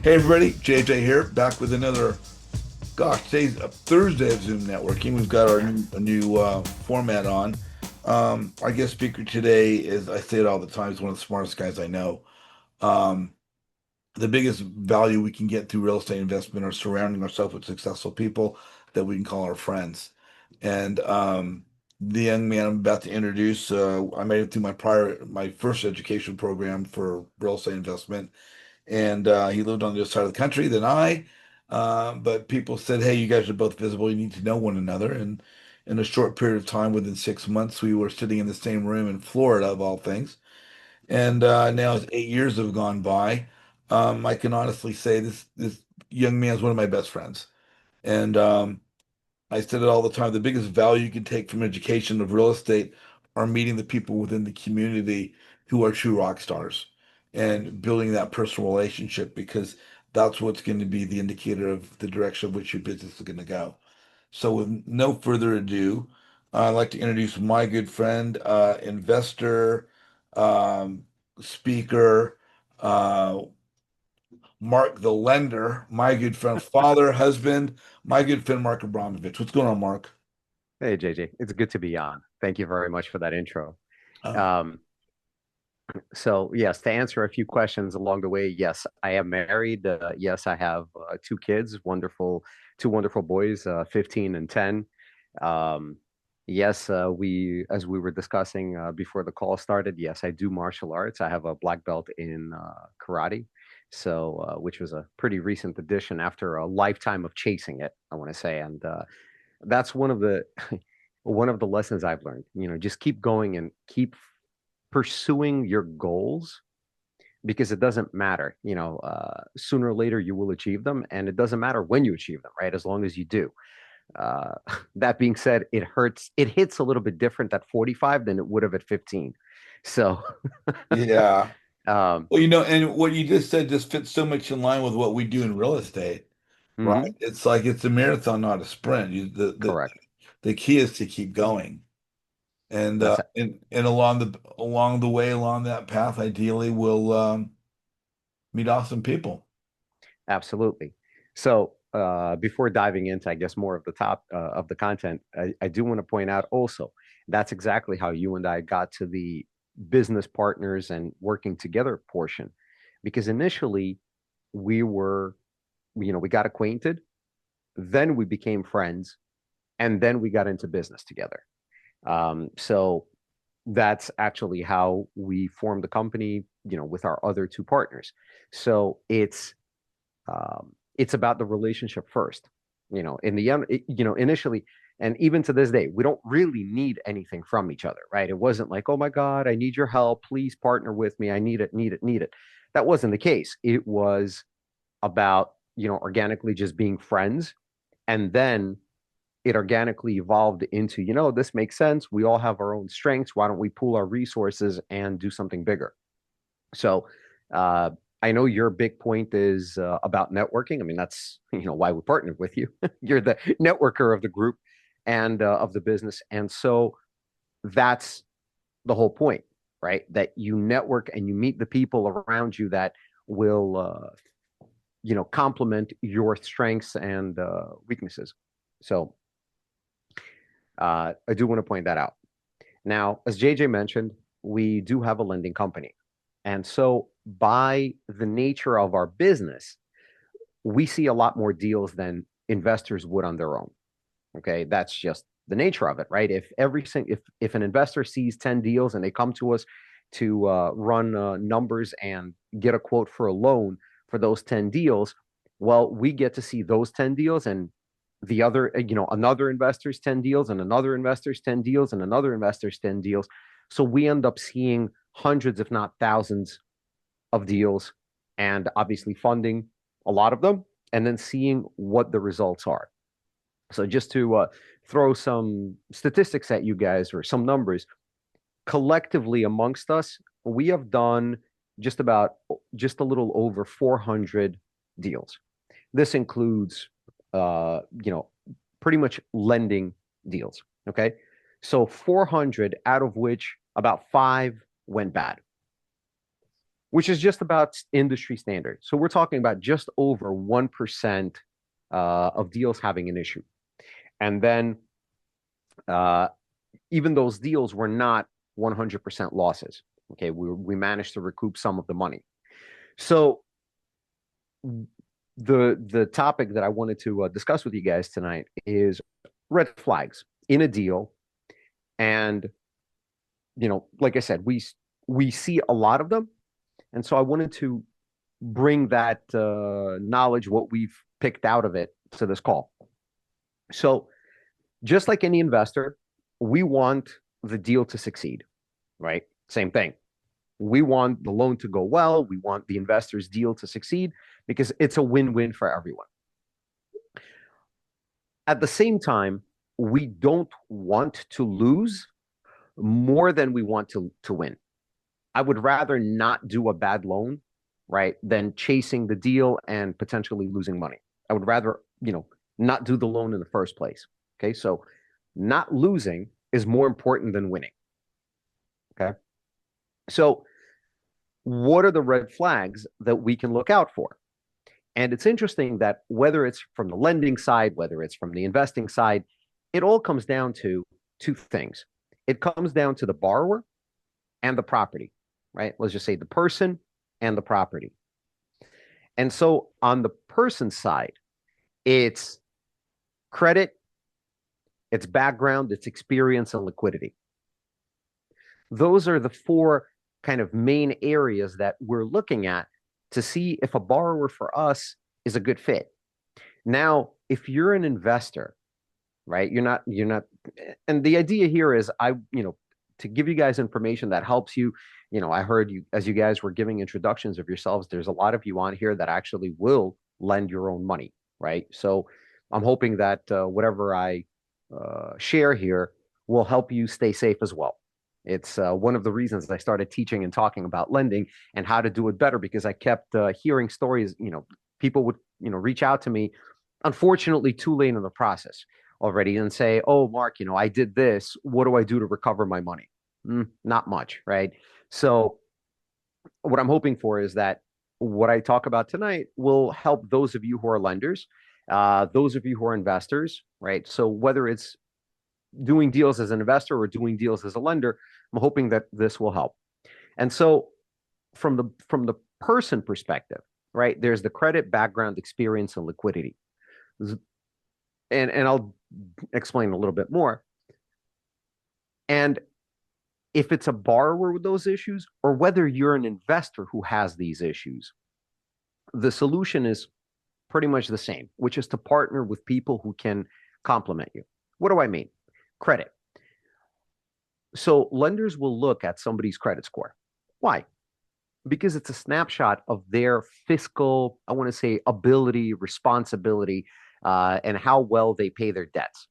Hey everybody, JJ here, back with another. Gosh, today's a Thursday of Zoom networking. We've got our new format on. Our guest speaker today is, I say it all the time, he's one of the smartest guys I know. Um, the biggest value we can get through real estate investment are surrounding ourselves with successful people that we can call our friends. And the young man I'm about to introduce, I made it through my first education program for real estate investment, and he lived on the other side of the country than I. But people said, "Hey, you guys are both visible. You need to know one another." And in a short period of time, within 6 months, we were sitting in the same room in Florida, of all things. And now, as 8 years have gone by, I can honestly say this young man is one of my best friends. And I said it all the time. The biggest value you can take from education of real estate are meeting the people within the community who are true rock stars and building that personal relationship, because that's what's going to be the indicator of the direction of which your business is going to go. So, with no further ado, I'd like to introduce my good friend, investor, um, speaker, uh, Mark the lender, my good friend, father, husband, my good friend, Mark Abramovich. What's going on, Mark? Hey JJ, it's good to be on. Thank you very much for that intro. Oh, Um, so yes, to answer a few questions along the way, yes, I am married. Yes, I have two kids, two wonderful boys, 15 and 10. Um, yes, as we were discussing before the call started, yes, I do martial arts. I have a black belt in karate, which was a pretty recent addition after a lifetime of chasing it, I want to say, and that's one of the one of the lessons I've learned. Just keep going and keep pursuing your goals because it doesn't matter. Sooner or later you will achieve them, and it doesn't matter when you achieve them, right? As long as you do. Uh, that being said, it hurts. It hits a little bit different at 45 than it would have at 15. So, yeah. um, Well, and what you just said just fits so much in line with what we do in real estate, right? mhm, It's like it's a marathon, not a sprint. correct. The key is to keep going. And That's along the way, along that path, ideally we'll meet awesome people. Absolutely. So, before diving into, I guess, more of the top of the content, I do want to point out also that's exactly how you and I got to the business partners and working together portion. Because initially we were, we got acquainted, then we became friends, and then we got into business together. So that's actually how we formed the company, with our other two partners. So it's about the relationship first. In the end, initially, and even to this day, we don't really need anything from each other, right? It wasn't like, oh my God, I need your help. Please partner with me. I need it, need it, need it. That wasn't the case. It was about, organically just being friends. And then it organically evolved into, this makes sense. We all have our own strengths. Why don't we pool our resources and do something bigger? So uh, I know your big point is about networking. I mean, that's why we partnered with you. You're the networker of the group and of the business, and so that's the whole point, right? That you network and you meet the people around you that will, complement your strengths and weaknesses. So I do want to point that out. Now, as JJ mentioned, we do have a lending company. And so, by the nature of our business, we see a lot more deals than investors would on their own. Okay. That's just the nature of it, right? If an investor sees 10 deals and they come to us to run numbers and get a quote for a loan for those 10 deals, well, we get to see those 10 deals and the other, another investor's 10 deals and another investor's 10 deals and another investor's 10 deals. So we end up seeing hundreds, if not thousands, of deals and obviously funding a lot of them and then seeing what the results are. So just to throw some statistics at you guys or some numbers, collectively amongst us, we have done just a little over 400 deals. This includes, pretty much lending deals. Okay. So 400 out of which about five went bad. which is just about industry standard. So we're talking about just over 1% of deals having an issue. And then uh, even those deals were not 100% losses. Okay, we managed to recoup some of the money. So the topic that I wanted to discuss with you guys tonight is red flags in a deal. And like I said, we see a lot of them, and so I wanted to bring that knowledge, what we've picked out of it, to this call. So just like any investor, we want the deal to succeed, right? Same thing. We want the loan to go well. We want the investor's deal to succeed because it's a win-win for everyone. At the same time, we don't want to lose more than we want to win. I would rather not do a bad loan, right, than chasing the deal and potentially losing money. I would rather, not do the loan in the first place. Okay. So not losing is more important than winning. Okay. So what are the red flags that we can look out for? And it's interesting that whether it's from the lending side, whether it's from the investing side, it all comes down to two things. It comes down to the borrower and the property, right? Let's just say the person and the property. And so on the person side, it's credit, it's background, it's experience, and liquidity. Those are the four kind of main areas that we're looking at to see if a borrower for us is a good fit. Now, if you're an investor, right, you're not, and the idea here is to give you guys information that helps you. I heard you, as you guys were giving introductions of yourselves, there's a lot of you on here that actually will lend your own money, right? So I'm hoping that whatever I share here will help you stay safe as well. It's one of the reasons I started teaching and talking about lending and how to do it better, because I kept hearing stories. People would, reach out to me, unfortunately, too late in the process already, and say, "Oh, Mark, I did this. What do I do to recover my money?" Not much, right? So what I'm hoping for is that what I talk about tonight will help those of you who are lenders, those of you who are investors, right? So whether it's doing deals as an investor or doing deals as a lender, I'm hoping that this will help. And so from the person perspective, right, there's the credit, background, experience, and liquidity. And I'll explain a little bit more. And if it's a borrower with those issues, or whether you're an investor who has these issues, the solution is pretty much the same, which is to partner with people who can complement you. What do I mean? Credit. So lenders will look at somebody's credit score. Why? Because it's a snapshot of their fiscal, I want to say, ability, responsibility, and how well they pay their debts.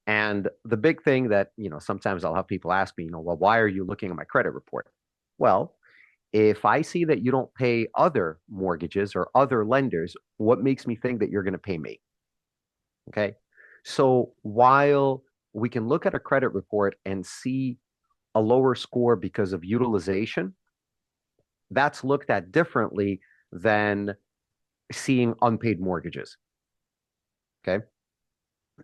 And the big thing that, sometimes I'll have people ask me, well, why are you looking at my credit report? Well, if I see that you don't pay other mortgages or other lenders, what makes me think that you're going to pay me? Okay. So while we can look at a credit report and see a lower score because of utilization, that's looked at differently than seeing unpaid mortgages. Okay.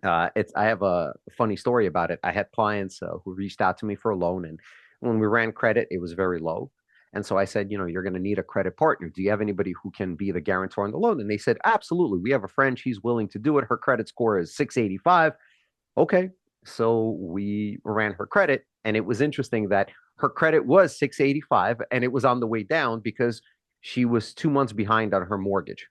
I have a funny story about it. I had clients who reached out to me for a loan, and when we ran credit, it was very low. And so I said, you're going to need a credit partner. Do you have anybody who can be the guarantor on the loan? And they said, absolutely. We have a friend. She's willing to do it. Her credit score is 685. Okay. So we ran her credit, and it was interesting that her credit was 685, and it was on the way down because she was 2 months behind on her mortgage.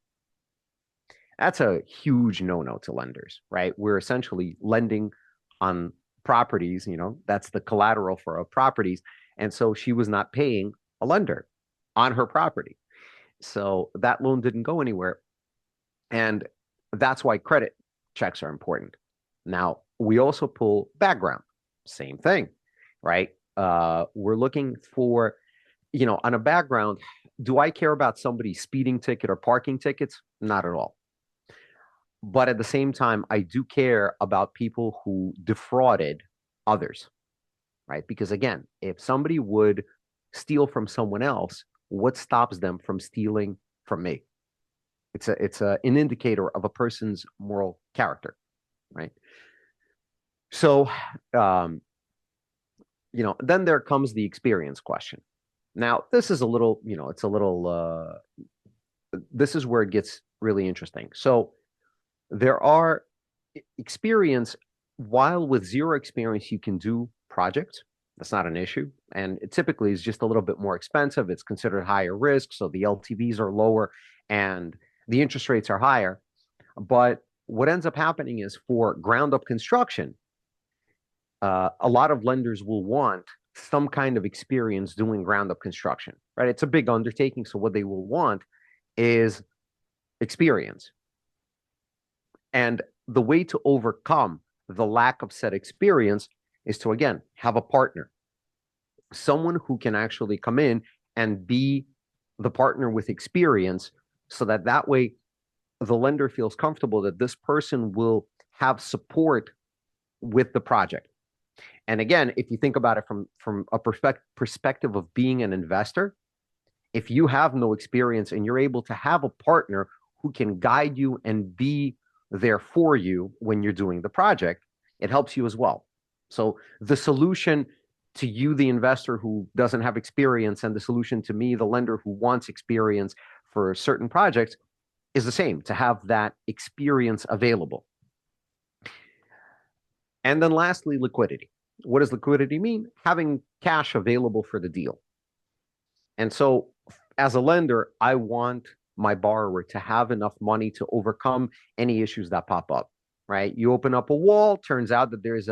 That's a huge no-no to lenders, right? We're essentially lending on properties, that's the collateral for our properties. And so she was not paying a lender on her property. So that loan didn't go anywhere. And that's why credit checks are important. Now, we also pull background, same thing, right? We're looking for, on a background, do I care about somebody's speeding ticket or parking tickets? Not at all. But at the same time, I do care about people who defrauded others, right? Because again, if somebody would steal from someone else, what stops them from stealing from me? An indicator of a person's moral character, right? So, um, then there comes the experience question. Now, this is a little, it's a little, this is where it gets really interesting. So, there are experience, while with zero experience, you can do projects. That's not an issue. And it typically is just a little bit more expensive. It's considered higher risk. So the LTVs are lower and the interest rates are higher. But what ends up happening is for ground up construction, a lot of lenders will want some kind of experience doing ground up construction, right? It's a big undertaking. So what they will want is experience. And the way to overcome the lack of said experience is to, again, have a partner, someone who can actually come in and be the partner with experience, so that that way the lender feels comfortable that this person will have support with the project. And again, if you think about it from a perspective of being an investor, if you have no experience and you're able to have a partner who can guide you and be there for you when you're doing the project, it helps you as well. So the solution to you, the investor who doesn't have experience, and the solution to me, the lender who wants experience for certain projects, is the same, to have that experience available. And then lastly, liquidity. What does liquidity mean? Having cash available for the deal. And so as a lender, I want my borrower to have enough money to overcome any issues that pop up, right? You open up a wall, turns out that there's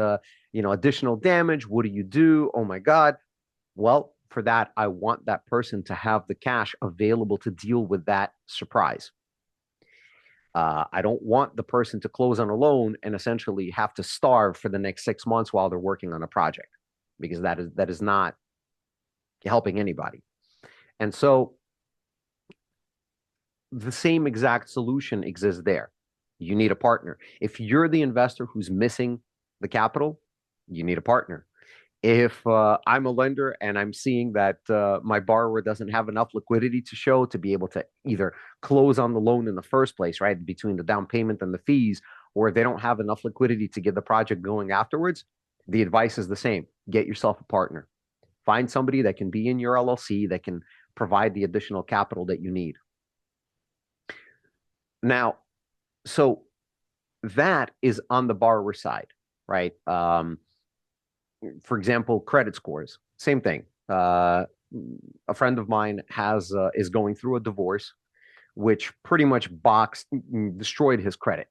additional damage. What do you do? Oh my God. Well, for that, I want that person to have the cash available to deal with that surprise. I don't want the person to close on a loan and essentially have to starve for the next 6 months while they're working on a project, because that is not helping anybody. And so the same exact solution exists there. You need a partner. If you're the investor who's missing the capital, you need a partner. If I'm a lender and I'm seeing that my borrower doesn't have enough liquidity to show to be able to either close on the loan in the first place, right, between the down payment and the fees, or they don't have enough liquidity to get the project going afterwards, the advice is the same. Get yourself a partner. Find somebody that can be in your LLC that can provide the additional capital that you need. Now, so that is on the borrower side, right? For example, credit scores, same thing. A friend of mine is going through a divorce, which pretty much destroyed his credit,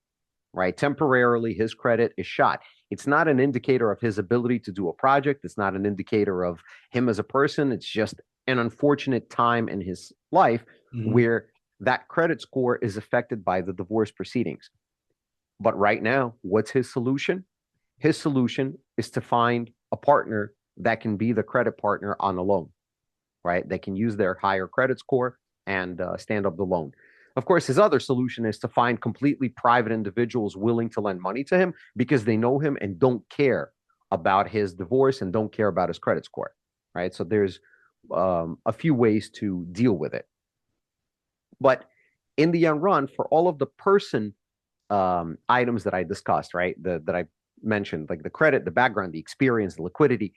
right? Temporarily, his credit is shot. It's not an indicator of his ability to do a project. It's not an indicator of him as a person. It's just an unfortunate time in his life where that credit score is affected by the divorce proceedings. But right now, what's his solution? His solution is to find a partner that can be the credit partner on a loan, right? They can use their higher credit score and stand up the loan. Of course, his other solution is to find completely private individuals willing to lend money to him because they know him and don't care about his divorce and don't care about his credit score, right? So there's a few ways to deal with it. But in the end run, for all of the person items that I discussed, right, that I mentioned, like the credit, the background, the experience, the liquidity,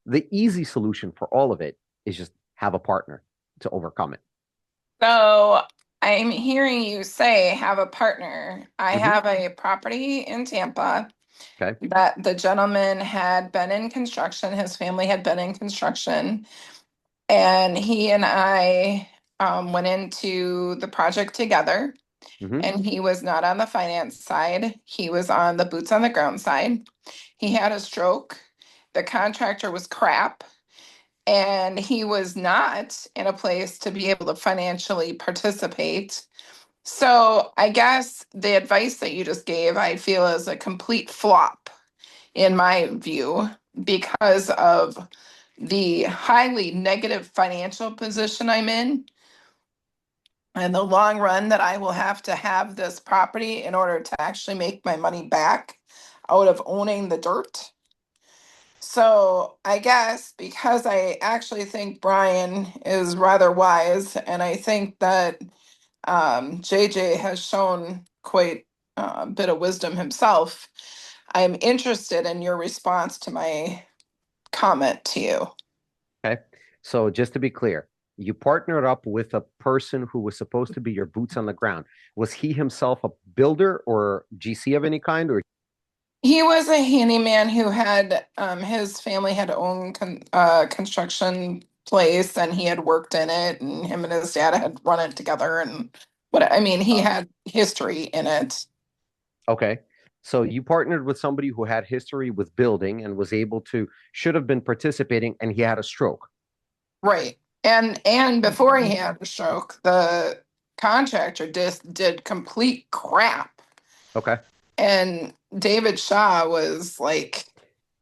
the easy solution for all of it is just have a partner to overcome it. So I'm hearing you say have a partner. I have a property in Tampa Okay. that the gentleman had been in construction. His family had been in construction. And he and I went into the project together. And he was not on the finance side. He was on the boots on the ground side. He had a stroke. The contractor was crap. And he was not in a place to be able to financially participate. So I guess the advice that you just gave, I feel is a complete flop in my view because of the highly negative financial position I'm in. In the long run, that I will have to have this property in order to actually make my money back out of owning the dirt. So I guess because I actually think Brian is rather wise, and I think that JJ has shown quite a bit of wisdom himself, I'm interested in your response to my comment to you. Okay. So just to be clear, you partnered up with a person who was supposed to be your boots on the ground. Was he himself a builder or GC of any kind, or He was a handyman who had his family had owned construction place, and he had worked in it, and him and his dad had run it together, and what I mean, he had history in it. okay? So you partnered with somebody who had history with building and was able to, should have been participating, and he had a stroke. Right. And before he had the stroke, the contractor just did complete crap. Okay. And David Shaw was like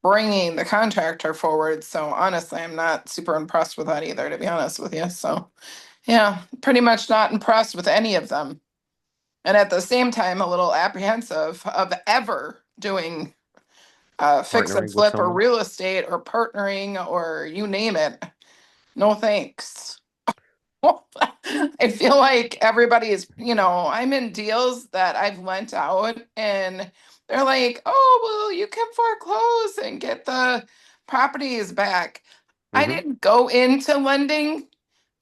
bringing the contractor forward. So honestly, I'm not super impressed with that either, to be honest with you. So yeah, pretty much not impressed with any of them. And at the same time, a little apprehensive of ever doing fix and Partnering with flip or someone. real estate or partnering or you name it. No thanks. I feel like everybody is, I'm in deals that I've lent out and they're like, oh, well, you can foreclose and get the properties back. I Mm-hmm. didn't go into lending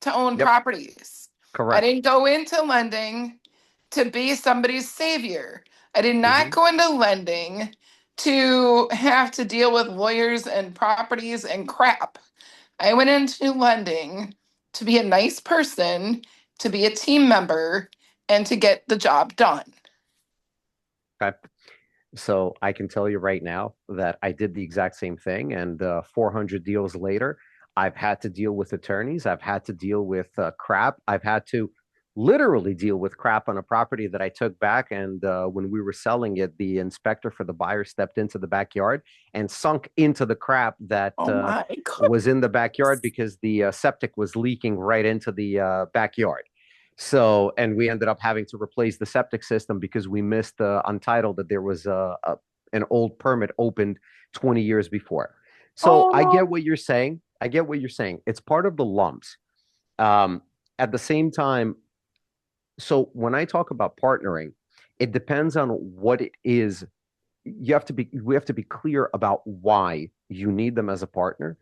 to own Yep. properties. I Correct. didn't go into lending to be somebody's savior. I did not Mm-hmm. go into lending to have to deal with lawyers and properties and crap. I went into lending to be a nice person, to be a team member, and to get the job done. Okay. So I can tell you right now that I did the exact same thing. And 400 deals later, I've had to deal with attorneys. I've had to deal with crap. I've had to literally deal with crap on a property that I took back. And when we were selling it, the inspector for the buyer stepped into the backyard and sunk into the crap that Oh my was in the backyard goodness. because the septic was leaking right into the backyard. So, and we ended up having to replace the septic system because we missed untitled that there was an old permit opened 20 years before. So Oh I get no. what you're saying. I get what you're saying. It's part of the lumps. Um, at the same time, so when I talk about partnering, it depends on what it is. We have to be clear about why you need them as a partner.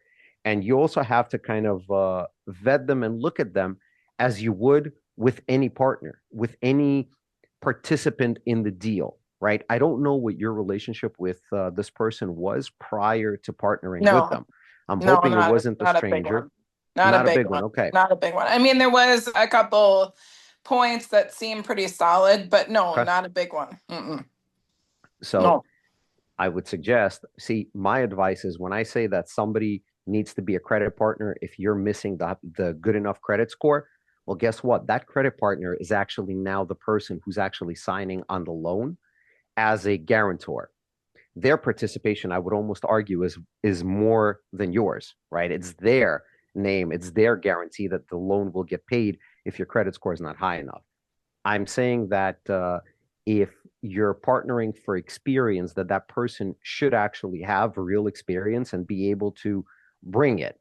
And you also have to kind of vet them and look at them as you would with any partner, with any participant in the deal, right? I don't know what your relationship with this person was prior to partnering with No, them. I'm no, hoping it wasn't a not a big stranger, one. Not a not a big big one. one. Okay. Not a big one. I mean, there was a couple points that seemed pretty solid, but no, Okay. not a big one. Mm-mm. So No. I would suggest, see, my advice is when I say that somebody needs to be a credit partner, if you're missing the good enough credit score, well, guess what? That credit partner is actually now the person who's actually signing on the loan as a guarantor. Their participation, I would almost argue, is more than yours, right? It's their name, it's their guarantee that the loan will get paid if your credit score is not high enough. I'm saying that if you're partnering for experience, that that person should actually have real experience and be able to bring it.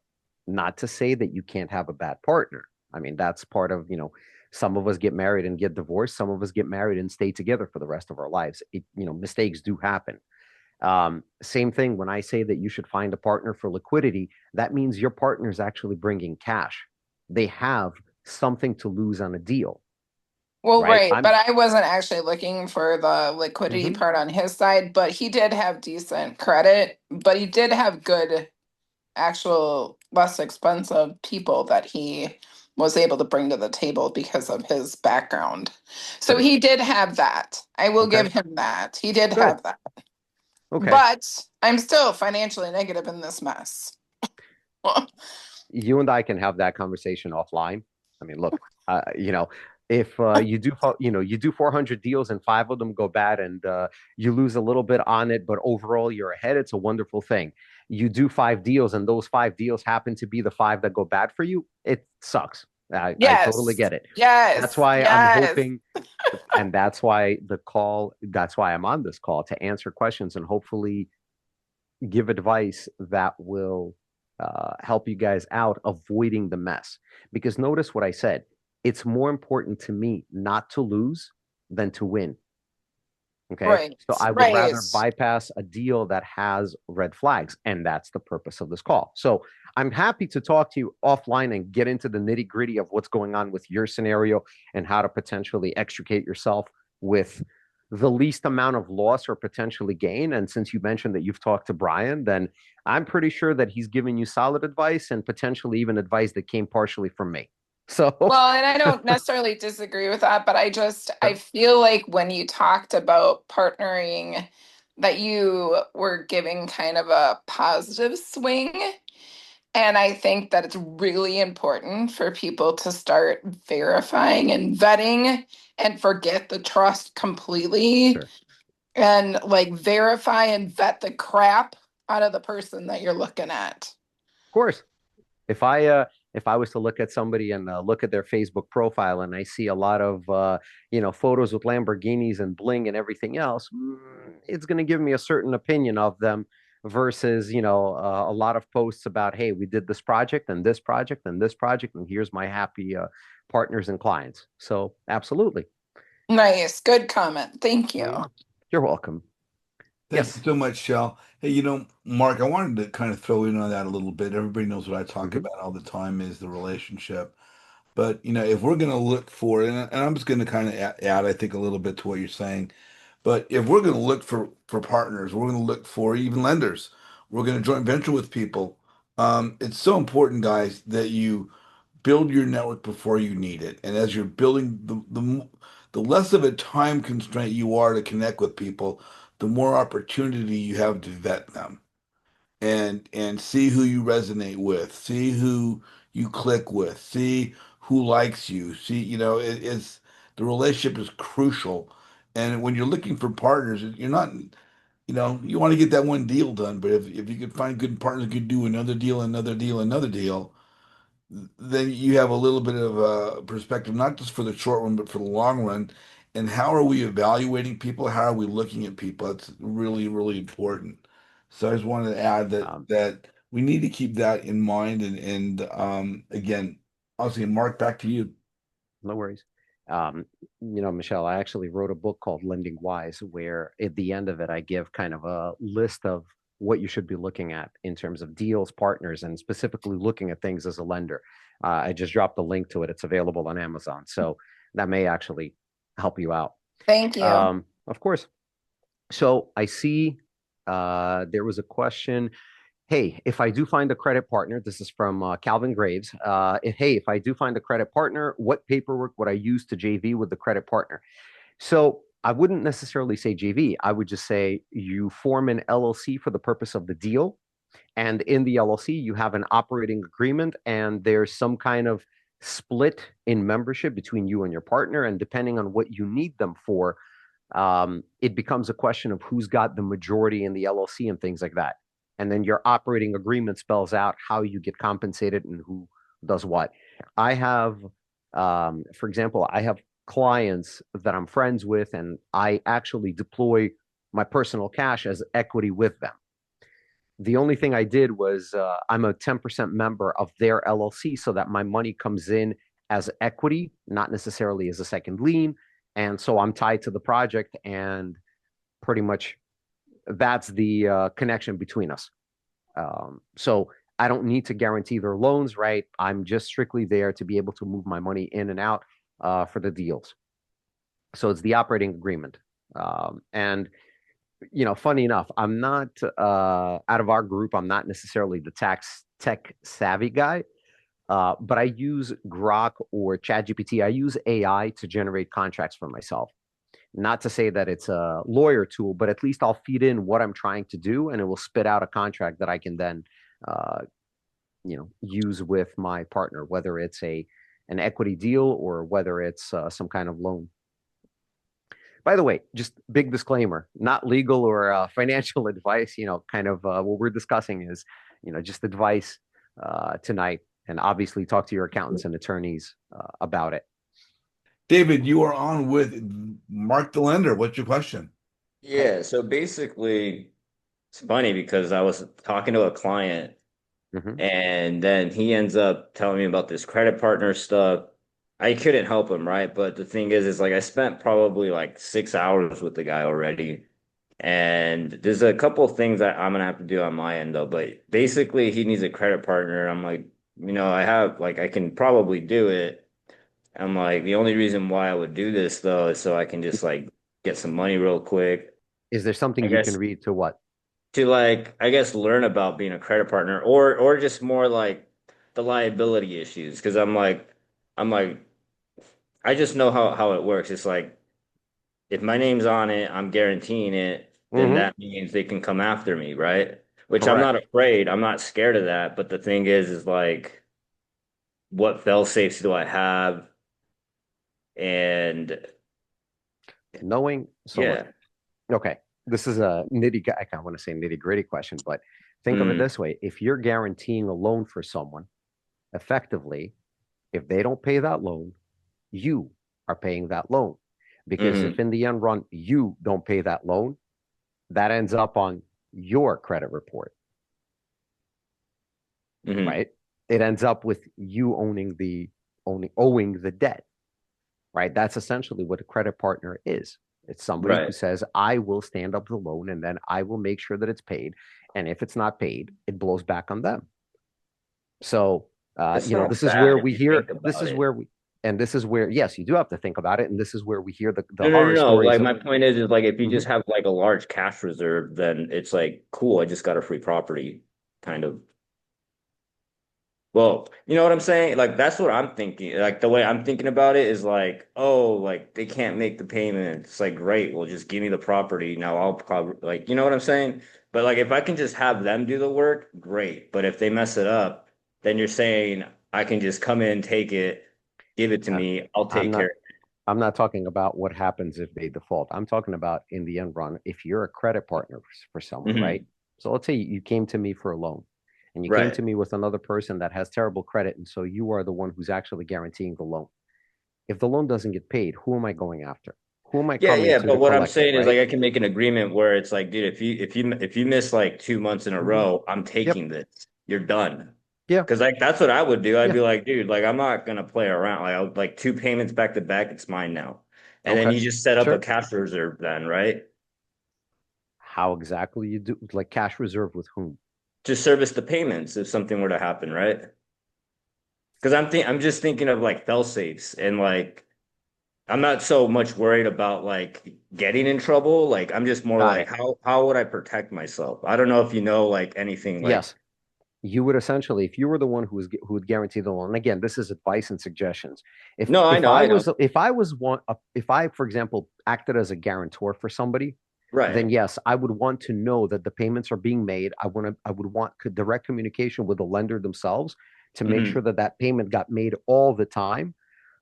Not to say that you can't have a bad partner. I mean, that's part of, some of us get married and get divorced. Some of us get married and stay together for the rest of our lives. Mistakes do happen. Same thing when I say that you should find a partner for liquidity, that means your partner is actually bringing cash. They have something to lose on a deal, Well, right? right, but I wasn't actually looking for the liquidity Mhm. part on his side, but he did have decent credit, but he did have good, actual, less expensive people that he was able to bring to the table because of his background. So Good. he did have that. I will Okay. give him that. He did Good. have that. Okay. But I'm still financially negative in this mess. You and I can have that conversation offline. I mean, look, if you do 400 deals and five of them go bad and you lose a little bit on it, but overall you're ahead, it's a wonderful thing. You do five deals and those five deals happen to be the five that go bad for you, it sucks. I totally Yes. get it. That's Yes. why I'm Yes. hoping, and that's why I'm on this call to answer questions and hopefully give advice that will help you guys out avoiding the mess. Because notice what I said. It's more important to me not to lose than to win. Okay. Right. So I would Right. rather bypass a deal that has red flags. And that's the purpose of this call. So I'm happy to talk to you offline and get into the nitty gritty of what's going on with your scenario and how to potentially extricate yourself with the least amount of loss or potentially gain. And since you mentioned that you've talked to Brian, then I'm pretty sure that he's giving you solid advice and potentially even advice that came partially from me. So, Well, and I don't necessarily disagree with that, but I yep, feel like when you talked about partnering, that you were giving kind of a positive swing. And I think that it's really important for people to start verifying and vetting and forget the trust completely sure. and like verify and vet the crap out of the person that you're looking at. Of course. If if I was to look at somebody and look at their Facebook profile and I see a lot of photos with Lamborghinis and bling and everything else, it's going to give me a certain opinion of them versus a lot of posts about, hey, we did this project and this project and this project and here's my happy partners and clients. So absolutely. Nice. Good comment. Thank you. Mhm. You're welcome. Thank you Yes. so much, Shell. Hey, Mark, I wanted to kind of throw in on that a little bit. Everybody knows what I talk Hmm. about all the time is the relationship. But, if we're going to look for it, and I'm just going to kind of add, I think, a little bit to what you're saying. But if we're going to look for partners, we're going to look for even lenders. We're going to joint venture with people. It's so important, guys, that you build your network before you need it. And as you're building, the less of a time constraint you are to connect with people, the more opportunity you have to vet them and see who you resonate with, see who you click with, see who likes you. See, it's the relationship is crucial. And when you're looking for partners, you're not, you want to get that one deal done, but if you could find good partners who could do another deal, another deal, another deal, then you have a little bit of a perspective, not just for the short run, but for the long run. And how are we evaluating people? How are we looking at people? That's really, really important. So I just wanted to add Um, that we need to keep that in mind. And again, honestly, Mark, back to you. No worries. Michelle, I actually wrote a book called Lending Wise, where at the end of it, I give kind of a list of what you should be looking at in terms of deals, partners, and specifically looking at things as a lender. I just dropped the link to it. It's available on Amazon. So that may actually help you out. Thank you. Of course. So I see there was a question. Hey, if I do find a credit partner, this is from Calvin Graves. If I do find a credit partner, what paperwork would I use to JV with the credit partner? So I wouldn't necessarily say JV. I would just say you form an LLC for the purpose of the deal. And in the LLC, you have an operating agreement, and there's some kind of split in membership between you and your partner. And depending on what you need them for, it becomes a question of who's got the majority in the LLC and things like that. And then your operating agreement spells out how you get compensated and who does what. I have, for example, I have clients that I'm friends with, and I actually deploy my personal cash as equity with them. The only thing I did was I'm a 10% member of their LLC so that my money comes in as equity, not necessarily as a second lien. And so I'm tied to the project, and pretty much that's the connection between us. So I don't need to guarantee their loans, right? I'm just strictly there to be able to move my money in and out for the deals. So it's the operating agreement. And funny enough, I'm not out of our group. I'm not necessarily the tax tech savvy guy, but I use Grok or ChatGPT. I use AI to generate contracts for myself. Not to say that it's a lawyer tool, but at least I'll feed in what I'm trying to do, and it will spit out a contract that I can then, uh, use with my partner, whether it's an equity deal or whether it's some kind of loan. By the way, just big disclaimer, not legal or financial advice, kind of what we're discussing is, just advice tonight. And obviously talk to your accountants and attorneys about it. David, you are on with Mark the lender. What's your question? Yeah, so basically, It's funny because I was talking to a client Hmm. and then he ends up telling me about this credit partner stuff. I couldn't help him, right? But the thing is like I spent probably like 6 hours with the guy already. And there's a couple of things that I'm gonna have to do on my end though. But basically he needs a credit partner. I'm like, I have like I can probably do it. I'm like, the only reason why I would do this though is so I can just like get some money real quick. Is there something I you can guess read to what? to like I guess learn about being a credit partner or just more like the liability issues because I'm like I just know how it works. It's like if my name's on it, I'm guaranteeing it, then Hmm. that means they can come after me, right? Which I'm not Correct. afraid. I'm not scared of that, but the thing is like what fail safes do I have? And Knowing. So look, yeah. okay, this is a I kind of want to say nitty gritty question, but think of it Mm, this way: if you're guaranteeing a loan for someone, effectively, if they don't pay that loan, you are paying that loan. Because if hmm in the end run you don't pay that loan, that ends up on your credit report, hmm right? It ends up with you owing the debt, right? That's essentially what a credit partner is. It's somebody who Right. says, I will stand up the loan and then I will make sure that it's paid. And if it's not paid, it blows back on them. So, It's not this is bad where if we you hear, think this about is it. where we, and this is where, yes, you do have to think about it. And this is where we hear the No, no, no, horror no. stories Like of, my point is like if you just Mhm. have like a large cash reserve, then it's like cool. I just got a free property, kind of. Well, you know what I'm saying? Like that's what I'm thinking. Like the way I'm thinking about it is like, oh, like they can't make the payment. It's like great. Well, just give me the property. Now I'll probably like, you know what I'm saying? But like if I can just have them do the work, great. But if they mess it up, then you're saying I can just come in, take it, give it to Uh, me. I'll I'm take not, care. I'm not talking about what happens if they default. I'm talking about in the end run, if you're a credit partner for someone, right? Mhm. So let's say you came to me for a loan and you came Right. to me with another person that has terrible credit. And so you are the one who's actually guaranteeing the loan. If the loan doesn't get paid, who am I going after? Who am I Yeah, coming yeah, to but what I'm collect it, saying is like right? I can make an agreement where it's like, dude, if you miss like 2 months in a Hmm. row, I'm Yep. taking this. You're done. Yeah. Because like that's what I would do. I'd Yeah. be like, dude, like I'm not gonna play around. Like I'll like two payments back to back, it's mine now. And then Okay. you just set up a Sure. cash reserve then, right? How exactly you do like cash reserve with whom? To service the payments if something were to happen, right? Because I'm just thinking of like fail safes and like I'm not so much worried about like getting in trouble. Like I'm just more Got like it. how would I protect myself? I don't know if you know like anything like Yes. You would essentially, if you were the one who would guarantee the loan, and again, this is advice and suggestions. If no, I if know, I I know. was if I was one if I, for example, acted as a guarantor for somebody, then Right. yes, I would want to know that the payments are being made. I would want direct communication with the lender themselves to make sure hmm that that payment got made all the time,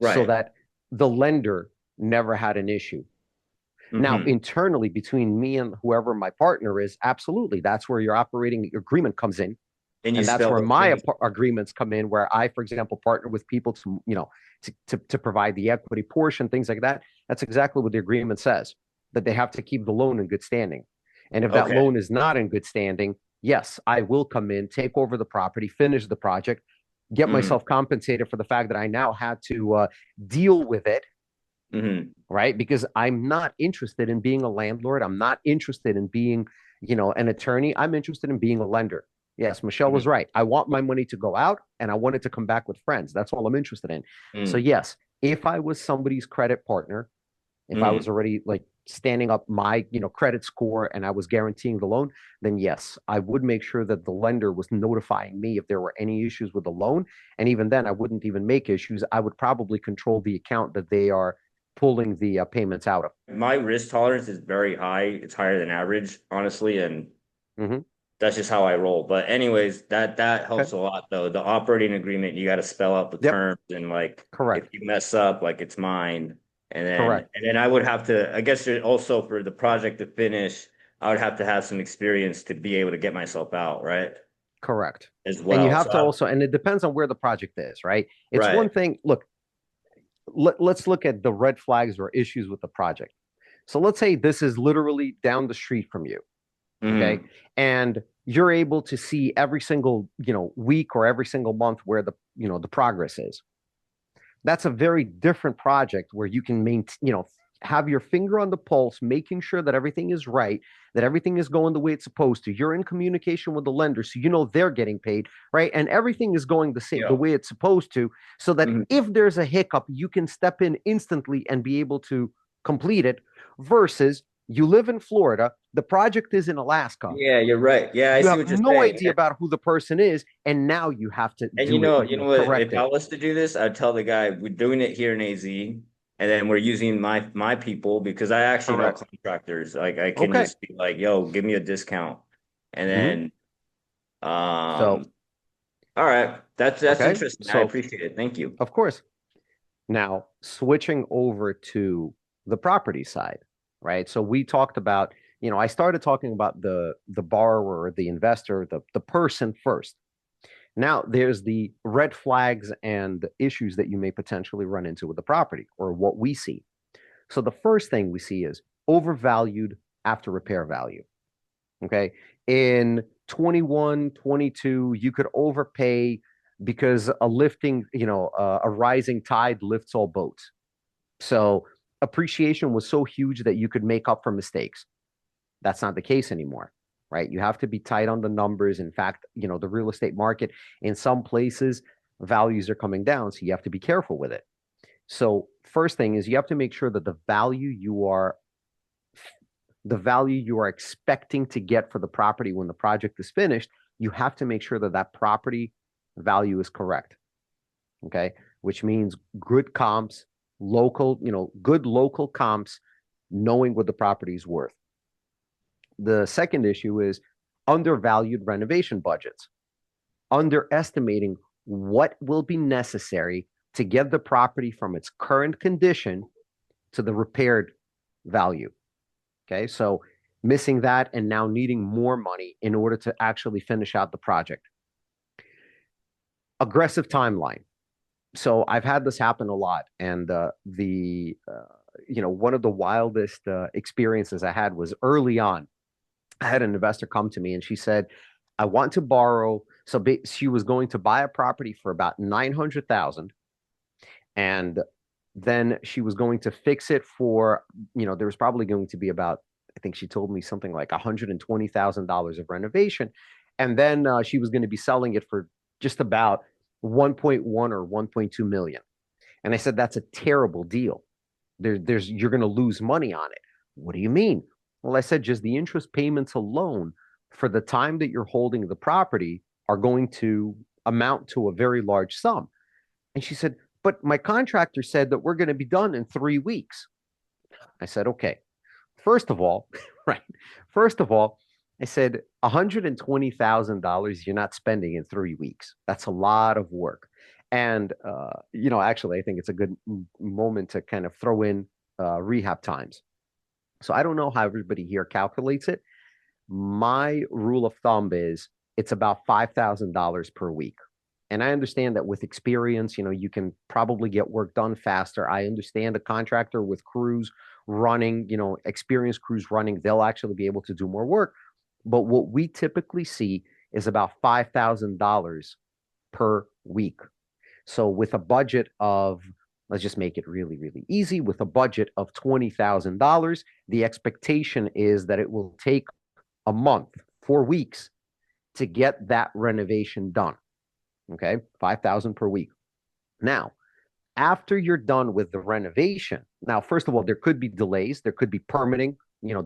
so Right. that the lender never had an issue. Now, hmm internally between me and whoever my partner is, absolutely, that's where your operating agreement comes in, And you and that's spell where those my things. agreements come in, where I, for example, partner with people to to provide the equity portion, things like that. That's exactly what the agreement says, that they have to keep the loan in good standing. And if that Okay. loan is not in good standing, yes, I will come in, take over the property, finish the project, get hmm myself compensated for the fact that I now had to deal with it, hmm right? Because I'm not interested in being a landlord. I'm not interested in being, an attorney. I'm interested in being a lender. Yes, Michelle was hmm right. I want my money to go out and I want it to come back with friends. That's all I'm interested in. So, hmm yes, if I was somebody's credit partner, if I was hmm already like standing up my, credit score and I was guaranteeing the loan, then yes, I would make sure that the lender was notifying me if there were any issues with the loan. And even then, I wouldn't even make issues. I would probably control the account that they are pulling the payments out of. My risk tolerance is very high. It's higher than average, honestly, and Hmm. that's just how I roll. But anyways, that Okay. helps a lot though. The operating agreement, you got to spell out the Yep. terms and like if Correct. you mess up, like it's mine. And then Correct. and then I would have to, I guess also for the project to finish, I would have to have some experience to be able to get myself out, right? Correct. As And you well. have So to also, and it depends on where the project is, right? It's one right. thing. Look, let's look at the red flags or issues with the project. So let's say this is literally down the street from you. Okay. Mhm. And you're able to see every single, week or every single month where the progress is. That's a very different project where you can have your finger on the pulse, making sure that everything is right, that everything is going the way it's supposed to. You're in communication with the lender, so they're getting paid, right? And everything is going the Yeah. way it's supposed to, so that Mhm. if there's a hiccup, you can step in instantly and be able to complete it, versus you live in Florida, the project is in Alaska. Yeah, you're right. Yeah, I You see have what you're no saying. idea about who the person is, and now you have to And do it, you know what? correct If I it. was to do this, I'd tell the guy we're doing it here in AZ, and then we're using my people because I actually know Correct. contractors. Like I can Okay. just be like, "Yo, give me a discount," and Hmm. then So, all right, that's okay. interesting. I So, appreciate it. Thank you. of course. Now, switching over to the property side, right? So we talked about, I started talking about the borrower, the investor, the person first. Now, there's the red flags and issues that you may potentially run into with the property, or what we see. So the first thing we see is overvalued after repair value. Okay. In 21, 22, you could overpay because a rising tide lifts all boats. So appreciation was so huge that you could make up for mistakes. That's not the case anymore, right? You have to be tight on the numbers. In fact, the real estate market in some places, values are coming down. So you have to be careful with it. So first thing is you have to make sure that the value you are expecting to get for the property when the project is finished, you have to make sure that that property value is correct. Okay. Which means good comps, good local comps, knowing what the property is worth. The second issue is undervalued renovation budgets, underestimating what will be necessary to get the property from its current condition to the repaired value. Okay. So missing that and now needing more money in order to actually finish out the project. Aggressive timeline. So I've had this happen a lot, and one of the wildest experiences I had was early on. I had an investor come to me, and she said, "I want to borrow." So she was going to buy a property for about 900,000, and then she was going to fix it for, there was probably going to be about, I think she told me something like $120,000 of renovation, and then she was going to be selling it for just about 1.1 or 1.2 million. And I said, that's a terrible deal. You're going to lose money on it. What do you mean? Well, I said, just the interest payments alone for the time that you're holding the property are going to amount to a very large sum. And she said, but my contractor said that we're going to be done in 3 weeks. I said, okay, first of all, right. First of all, I said, $120,000 you're not spending in 3 weeks. That's a lot of work. And, actually, I think it's a good moment to kind of throw in rehab times. So I don't know how everybody here calculates it. My rule of thumb is it's about $5,000 per week. And I understand that with experience, you can probably get work done faster. I understand a contractor with crews running, experienced crews running, they'll actually be able to do more work. But what we typically see is about $5,000 per week. So with a budget of, let's just make it really, really easy, with a budget of $20,000, the expectation is that it will take a month, 4 weeks to get that renovation done. Okay, 5,000 per week. Now, after you're done with the renovation, now, first of all, there could be delays. There could be permitting,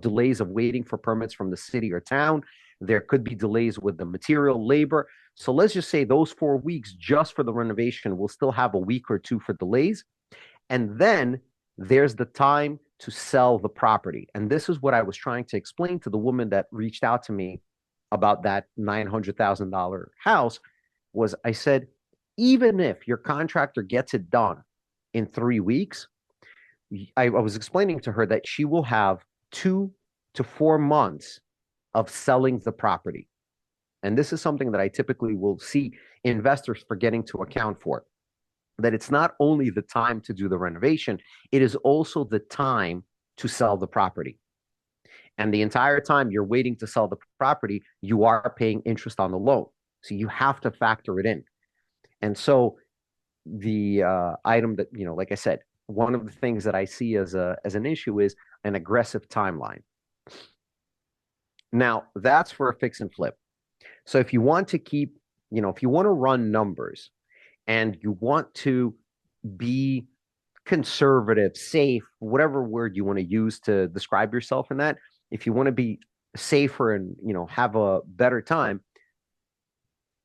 delays of waiting for permits from the city or town. There could be delays with the material, labor. So let's just say those 4 weeks just for the renovation will still have a week or two for delays. And then there's the time to sell the property. And this is what I was trying to explain to the woman that reached out to me about that $900,000 house. Was I said, even if your contractor gets it done in 3 weeks, I was explaining to her that she will have 2 to 4 months of selling the property. And this is something that I typically will see investors forgetting to account for. That it's not only the time to do the renovation, it is also the time to sell the property. And the entire time you're waiting to sell the property, you are paying interest on the loan. So you have to factor it in. And so the item that, like I said, one of the things that I see as an issue is an aggressive timeline. Now, that's for a fix and flip. So if you want to keep, if you want to run numbers and you want to be conservative, safe, whatever word you want to use to describe yourself in that, if you want to be safer and, have a better time,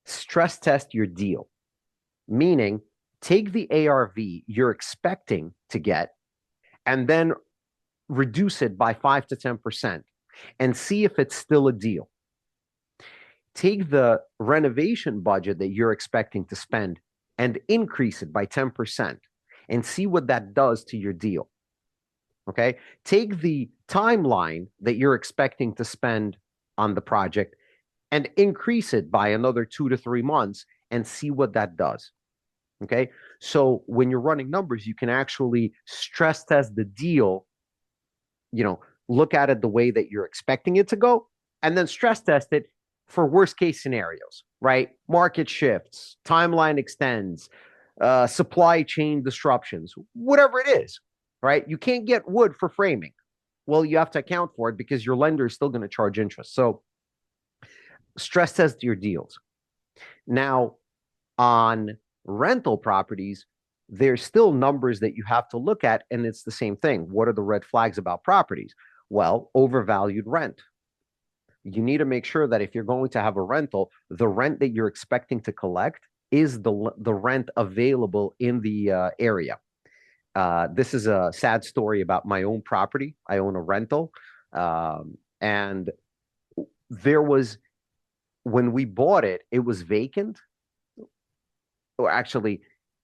stress test your deal. Meaning, take the ARV you're expecting to get and then reduce it by 5 to 10% and see if it's still a deal. Take the renovation budget that you're expecting to spend and increase it by 10% and see what that does to your deal. Okay? Take the timeline that you're expecting to spend on the project and increase it by another 2 to 3 months and see what that does. Okay? So when you're running numbers, you can actually stress test the deal, look at it the way that you're expecting it to go, and then stress test it for worst case scenarios, right? Market shifts, timeline extends, supply chain disruptions, whatever it is, right? You can't get wood for framing. Well, you have to account for it because your lender is still going to charge interest. So stress test your deals. Now, on rental properties, there's still numbers that you have to look at, and it's the same thing. What are the red flags about properties? Well, overvalued rent. You need to make sure that if you're going to have a rental, the rent that you're expecting to collect is the rent available in the area. This is a sad story about my own property. I own a rental. And there was, when we bought it, it was vacant. Or actually,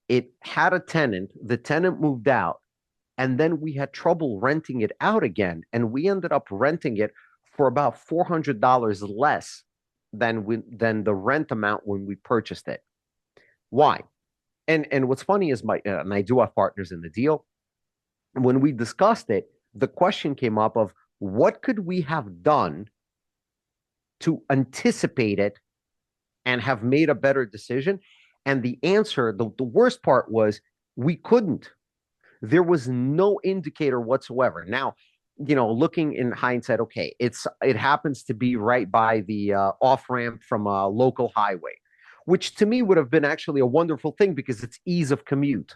it had a tenant. The tenant moved out. And then we had trouble renting it out again. And we ended up renting it for about $400 less than the rent amount when we purchased it. Why? And what's funny is and I do have partners in the deal. When we discussed it, the question came up of what could we have done to anticipate it and have made a better decision? And the answer, the worst part was we couldn't. There was no indicator whatsoever. Now, looking in hindsight, okay, it happens to be right by the off-ramp from a local highway, which to me would have been actually a wonderful thing because it's ease of commute.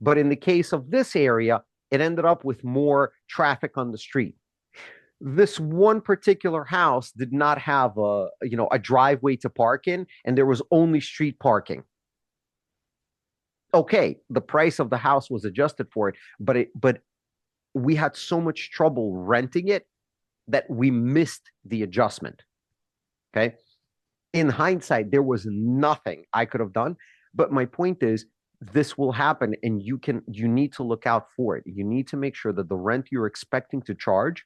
But in the case of this area, it ended up with more traffic on the street. This one particular house did not have a driveway to park in, and there was only street parking. Okay, the price of the house was adjusted for it, but we had so much trouble renting it that we missed the adjustment. Okay. In hindsight, there was nothing I could have done. But my point is, this will happen and you need to look out for it. You need to make sure that the rent you're expecting to charge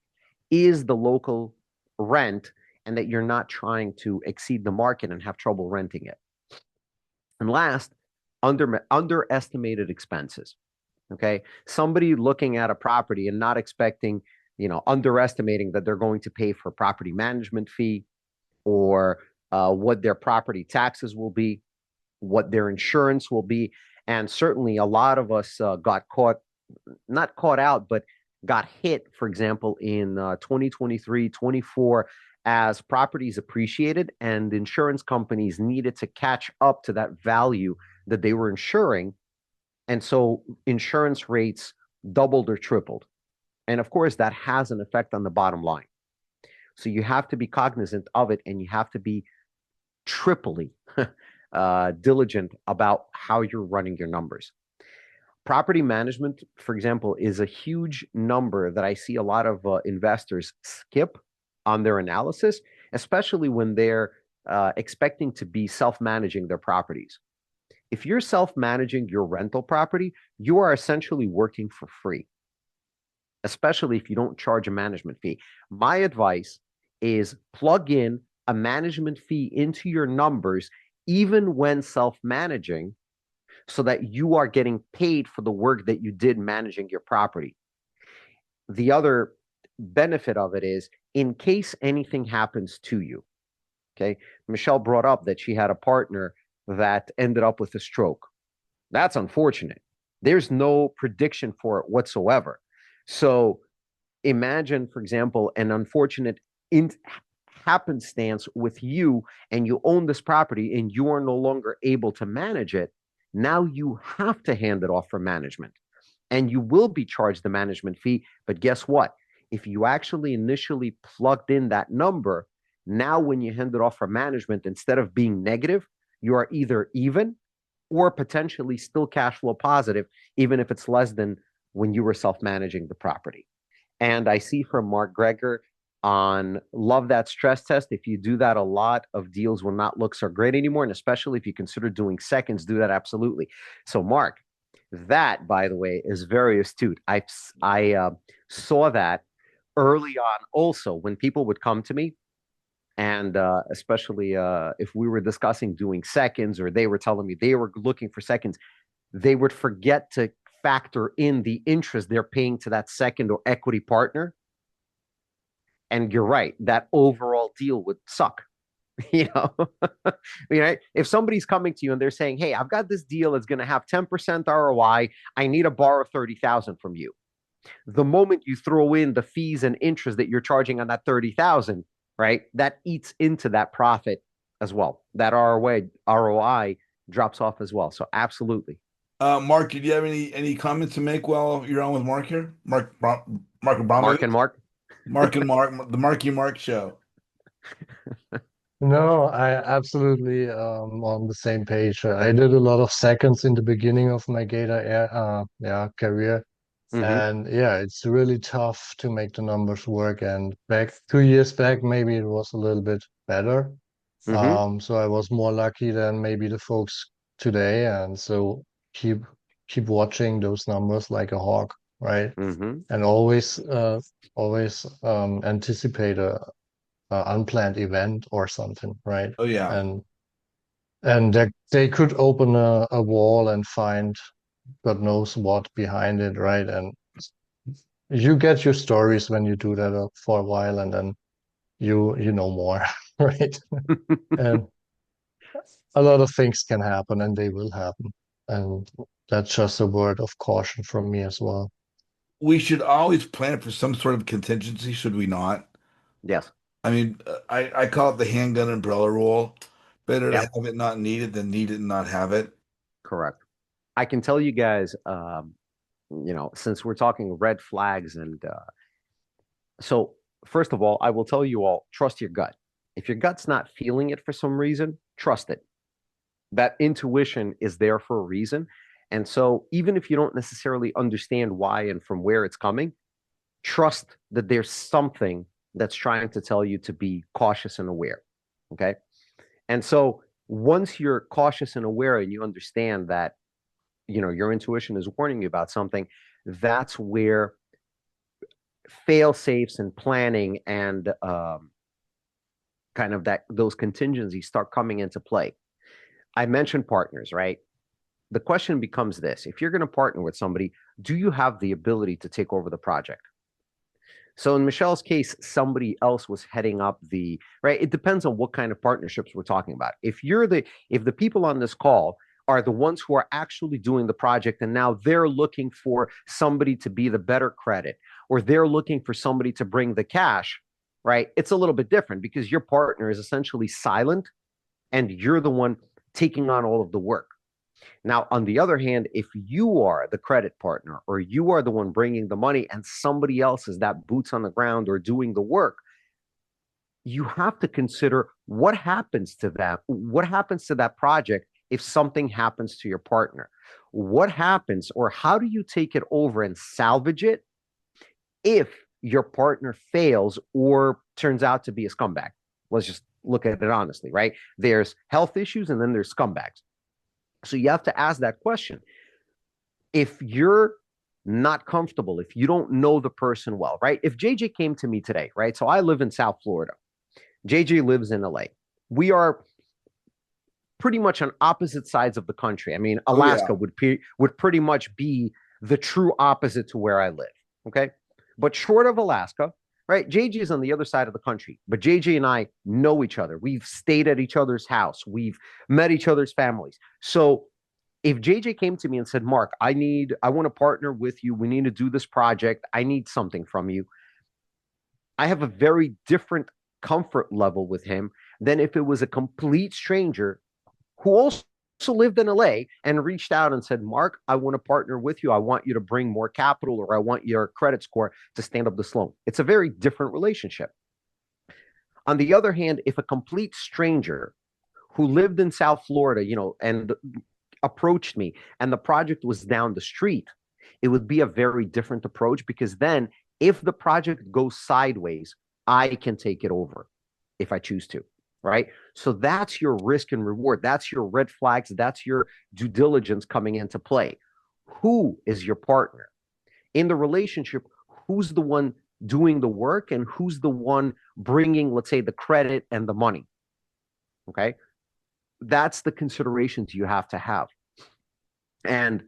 is the local rent and that you're not trying to exceed the market and have trouble renting it. And last, underestimated expenses. Okay. Somebody looking at a property and not expecting, underestimating that they're going to pay for property management fee or what their property taxes will be, what their insurance will be. And certainly a lot of us got not caught out, but got hit, for example, in 2023, 24, as properties appreciated and insurance companies needed to catch up to that value that they were insuring. And so insurance rates doubled or tripled. And of course, that has an effect on the bottom line. So you have to be cognizant of it and you have to be triply diligent about how you're running your numbers. Property management, for example, is a huge number that I see a lot of investors skip on their analysis, especially when they're expecting to be self-managing their properties. If you're self-managing your rental property, you are essentially working for free, especially if you don't charge a management fee. My advice is plug in a management fee into your numbers, even when self-managing, so that you are getting paid for the work that you did managing your property. The other benefit of it is in case anything happens to you. Okay. Michelle brought up that she had a partner that ended up with a stroke. That's unfortunate. There's no prediction for it whatsoever. So imagine, for example, an unfortunate happenstance with you, and you own this property and you are no longer able to manage it. Now you have to hand it off for management, and you will be charged the management fee. But guess what? If you actually initially plugged in that number, now when you hand it off for management, instead of being negative, you are either even or potentially still cash flow positive, even if it's less than when you were self-managing the property. And I see from Mark Greger on love that stress test. If you do that, a lot of deals will not look so great anymore. And especially if you consider doing seconds, do that absolutely. So Mark, that, by the way, is very astute. I saw that early on also when people would come to me, and especially if we were discussing doing seconds, or they were telling me they were looking for seconds, they would forget to factor in the interest they're paying to that second or equity partner. And you're right, that overall deal would suck. You know, if somebody's coming to you and they're saying, hey, I've got this deal that's going to have 10% ROI, I need to borrow 30,000 from you. The moment you throw in the fees and interest that you're charging on that 30,000, right, that eats into that profit as well. That ROI drops off as well. So absolutely. Mark, did you have any comments to make while you're on with Mark here? Mark Abramovich? Mark and Mark, the Marky Mark show. No, I absolutely on the same page. I did a lot of seconds in the beginning of my Gator career. And yeah, it's really tough to make the numbers work. And back 2 years back, maybe it was a little bit better. So I was more lucky than maybe the folks today. And so keep watching those numbers like a hawk, right? And always anticipate a unplanned event or something, right? Oh yeah. And they could open a wall and find God knows what behind it, right? And you get your stories when you do that for a while, and then you know more, right? And a lot of things can happen, and they will happen. And that's just a word of caution from me as well. We should always plan for some sort of contingency, should we not? Yes. I mean, I call it the handgun umbrella rule. Better to Yep. have it not needed than need it and not have it. Correct. I can tell you guys, since we're talking red flags, and so first of all, I will tell you all, trust your gut. If your gut's not feeling it for some reason, trust it. That intuition is there for a reason. And so even if you don't necessarily understand why and from where it's coming, trust that there's something that's trying to tell you to be cautious and aware. Okay. And so once you're cautious and aware and you understand that, your intuition is warning you about something, that's where fail safes and planning and kind of those contingencies start coming into play. I mentioned partners, right? The question becomes this: if you're going to partner with somebody, do you have the ability to take over the project? So in Michelle's case, somebody else was heading up right. It depends on what kind of partnerships we're talking about. If the people on this call are the ones who are actually doing the project, and now they're looking for somebody to be the better credit, or they're looking for somebody to bring the cash, right? It's a little bit different because your partner is essentially silent and you're the one taking on all of the work. Now, on the other hand, if you are the credit partner, or you are the one bringing the money and somebody else is that boots on the ground or doing the work, you have to consider what happens to that project if something happens to your partner. What happens, or how do you take it over and salvage it if your partner fails or turns out to be a scumbag? Let's just look at it honestly, right? There's health issues and then there's scumbags. So you have to ask that question. If you're not comfortable, if you don't know the person well, right? If JJ came to me today, right? So I live in South Florida. JJ lives in LA. We are pretty much on opposite sides of the country. I mean, Alaska would pretty much be the true opposite to where I live. Okay. But short of Alaska, right? JJ is on the other side of the country, but JJ and I know each other. We've stayed at each other's house. We've met each other's families. So if JJ came to me and said, Mark, I want to partner with you. We need to do this project. I need something from you. I have a very different comfort level with him than if it was a complete stranger who also lived in LA and reached out and said, Mark, I want to partner with you. I want you to bring more capital, or I want your credit score to stand up this loan. It's a very different relationship. On the other hand, if a complete stranger who lived in South Florida, and approached me and the project was down the street, it would be a very different approach, because then if the project goes sideways, I can take it over if I choose to, right? So that's your risk and reward. That's your red flags. That's your due diligence coming into play. Who is your partner in the relationship? Who's the one doing the work, and who's the one bringing, let's say, the credit and the money? Okay. That's the considerations you have to have. And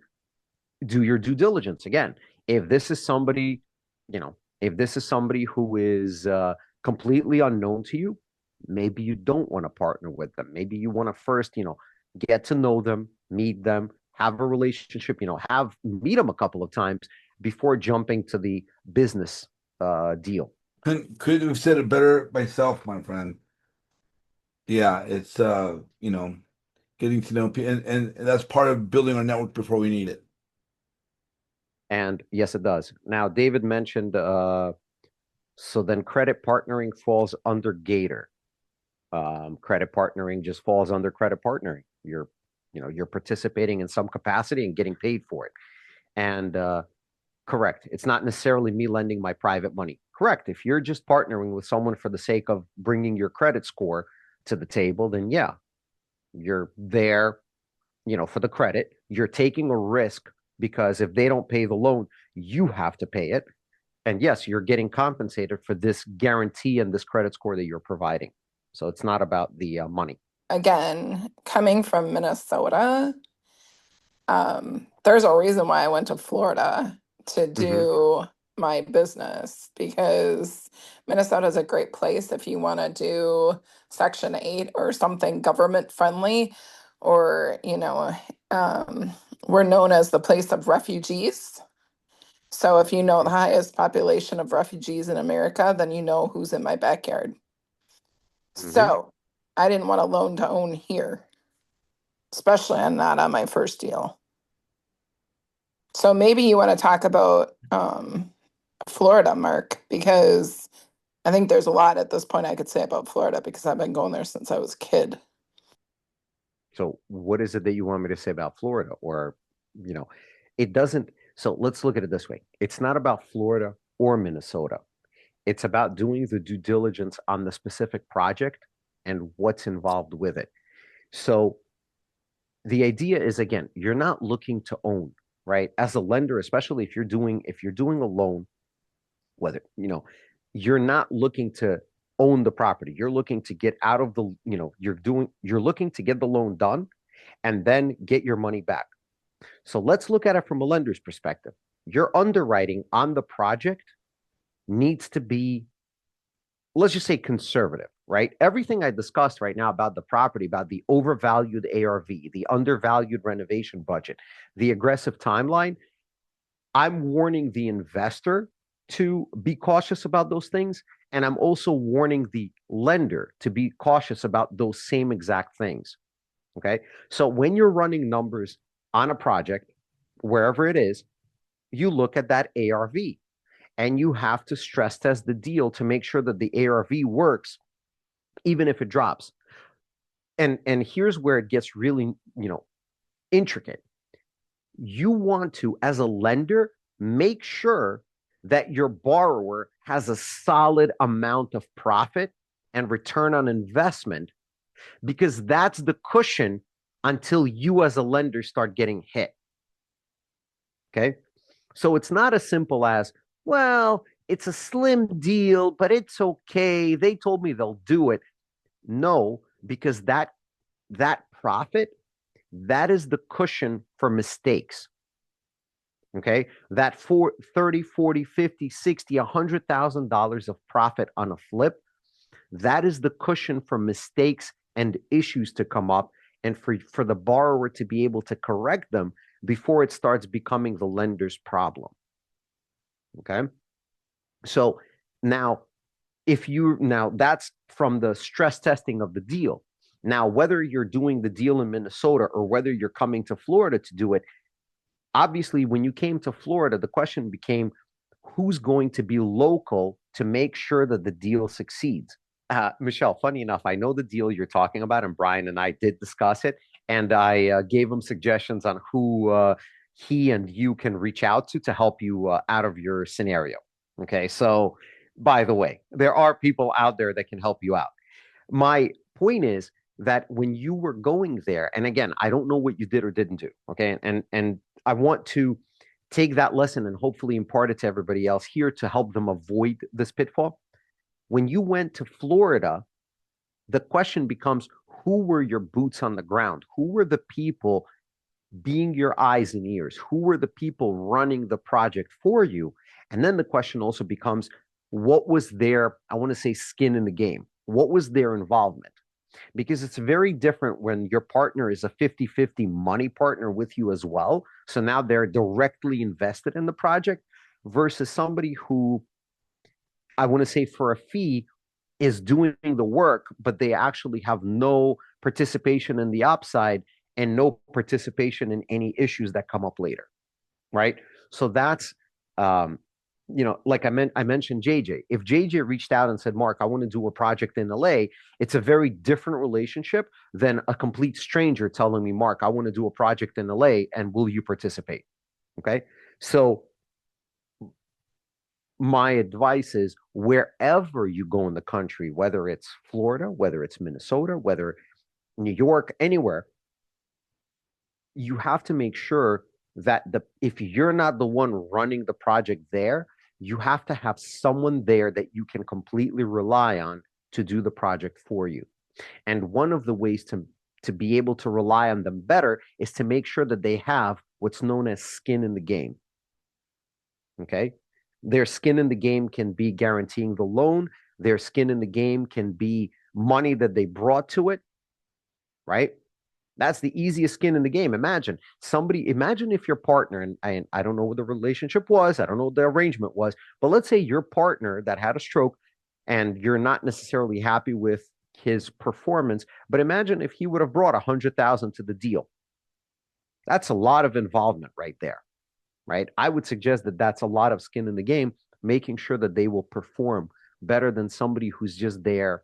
do your due diligence. Again, if this is somebody, who is completely unknown to you, maybe you don't want to partner with them. Maybe you want to first, get to know them, meet them, have a relationship, meet them a couple of times before jumping to the business deal. Couldn't have said it better myself, my friend. Yeah, it's getting to know people, and that's part of building our network before we need it. And yes, it does. Now, David mentioned, so then credit partnering falls under Gator. Credit partnering just falls under credit partnering. You're participating in some capacity and getting paid for it. And correct, it's not necessarily me lending my private money. Correct. If you're just partnering with someone for the sake of bringing your credit score to the table, then yeah, you're there, for the credit. You're taking a risk, because if they don't pay the loan, you have to pay it. And yes, you're getting compensated for this guarantee and this credit score that you're providing. So it's not about the money. Again, coming from Minnesota, there's a reason why I went to Florida to do my business, because Minnesota is a great place if you want to do Section 8 or something government friendly, or, we're known as the place of refugees. So if you know the highest population of refugees in America, then you know who's in my backyard. So I didn't want a loan to own here, especially not on my first deal. So maybe you want to talk about Florida, Mark, because I think there's a lot at this point I could say about Florida, because I've been going there since I was a kid. So what is it that you want me to say about Florida? Or, it doesn't. So let's look at it this way. It's not about Florida or Minnesota. It's about doing the due diligence on the specific project and what's involved with it. So the idea is, again, you're not looking to own, right? As a lender, especially if you're doing a loan, whether, you're not looking to own the property. You're looking to get out of the, you're looking to get the loan done and then get your money back. So let's look at it from a lender's perspective. Your underwriting on the project needs to be, let's just say, conservative, right? Everything I discussed right now about the property, about the overvalued ARV, the undervalued renovation budget, the aggressive timeline, I'm warning the investor to be cautious about those things. And I'm also warning the lender to be cautious about those same exact things. Okay. So when you're running numbers on a project, wherever it is, you look at that ARV and you have to stress test the deal to make sure that the ARV works, even if it drops. And here's where it gets really, intricate. You want to, as a lender, make sure that your borrower has a solid amount of profit and return on investment, because that's the cushion until you as a lender start getting hit. Okay. So it's not as simple as, well, it's a slim deal, but it's okay. They told me they'll do it. No, because that profit, that is the cushion for mistakes. Okay. That for 30, 40, 50, 60, $100,000 of profit on a flip, that is the cushion for mistakes and issues to come up and for the borrower to be able to correct them before it starts becoming the lender's problem. Okay. So now, that's from the stress testing of the deal. Now, whether you're doing the deal in Minnesota or whether you're coming to Florida to do it, obviously, when you came to Florida, the question became who's going to be local to make sure that the deal succeeds. Michelle, funny enough, I know the deal you're talking about, and Brian and I did discuss it, and I gave him suggestions on who he and you can reach out to help you out of your scenario. Okay, so by the way, there are people out there that can help you out. My point is that when you were going there, and again, I don't know what you did or didn't do, okay, and I want to take that lesson and hopefully impart it to everybody else here to help them avoid this pitfall. When you went to Florida, the question becomes who were your boots on the ground? Who were the people being your eyes and ears? Who were the people running the project for you? And then the question also becomes what was their, I want to say, skin in the game? What was their involvement? Because it's very different when your partner is a 50-50 money partner with you as well. So now they're directly invested in the project versus somebody who, I want to say, for a fee is doing the work, but they actually have no participation in the upside and no participation in any issues that come up later, right? So that's, like I mentioned JJ. If JJ reached out and said, Mark, I want to do a project in LA, it's a very different relationship than a complete stranger telling me, Mark, I want to do a project in LA and will you participate? Okay. So my advice is wherever you go in the country, whether it's Florida, whether it's Minnesota, whether New York, anywhere, you have to make sure that if you're not the one running the project there, you have to have someone there that you can completely rely on to do the project for you. And one of the ways to be able to rely on them better is to make sure that they have what's known as skin in the game. Okay? Their skin in the game can be guaranteeing the loan. Their skin in the game can be money that they brought to it, right? That's the easiest skin in the game. Imagine if your partner, and I don't know what the relationship was, I don't know what the arrangement was, but let's say your partner that had a stroke and you're not necessarily happy with his performance, but imagine if he would have brought 100,000 to the deal. That's a lot of involvement right there, right? I would suggest that that's a lot of skin in the game, making sure that they will perform better than somebody who's just there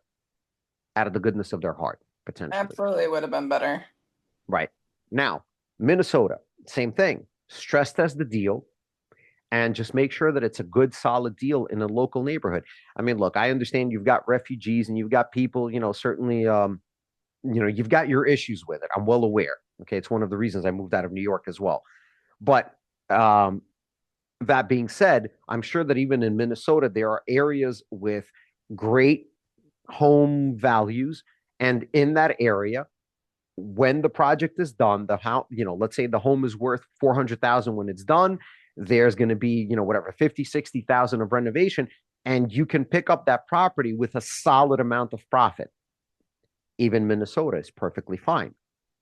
out of the goodness of their heart, potentially. Absolutely would have been better. Right. Now, Minnesota, same thing. Stress test the deal and just make sure that it's a good, solid deal in a local neighborhood. I mean, look, I understand you've got refugees and you've got people, certainly, you've got your issues with it. I'm well aware. Okay. It's one of the reasons I moved out of New York as well. But that being said, I'm sure that even in Minnesota, there are areas with great home values. And in that area, when the project is done, the house, let's say the home is worth 400,000 when it's done, there's going to be, whatever, 50, 60,000 of renovation, and you can pick up that property with a solid amount of profit. Even Minnesota is perfectly fine.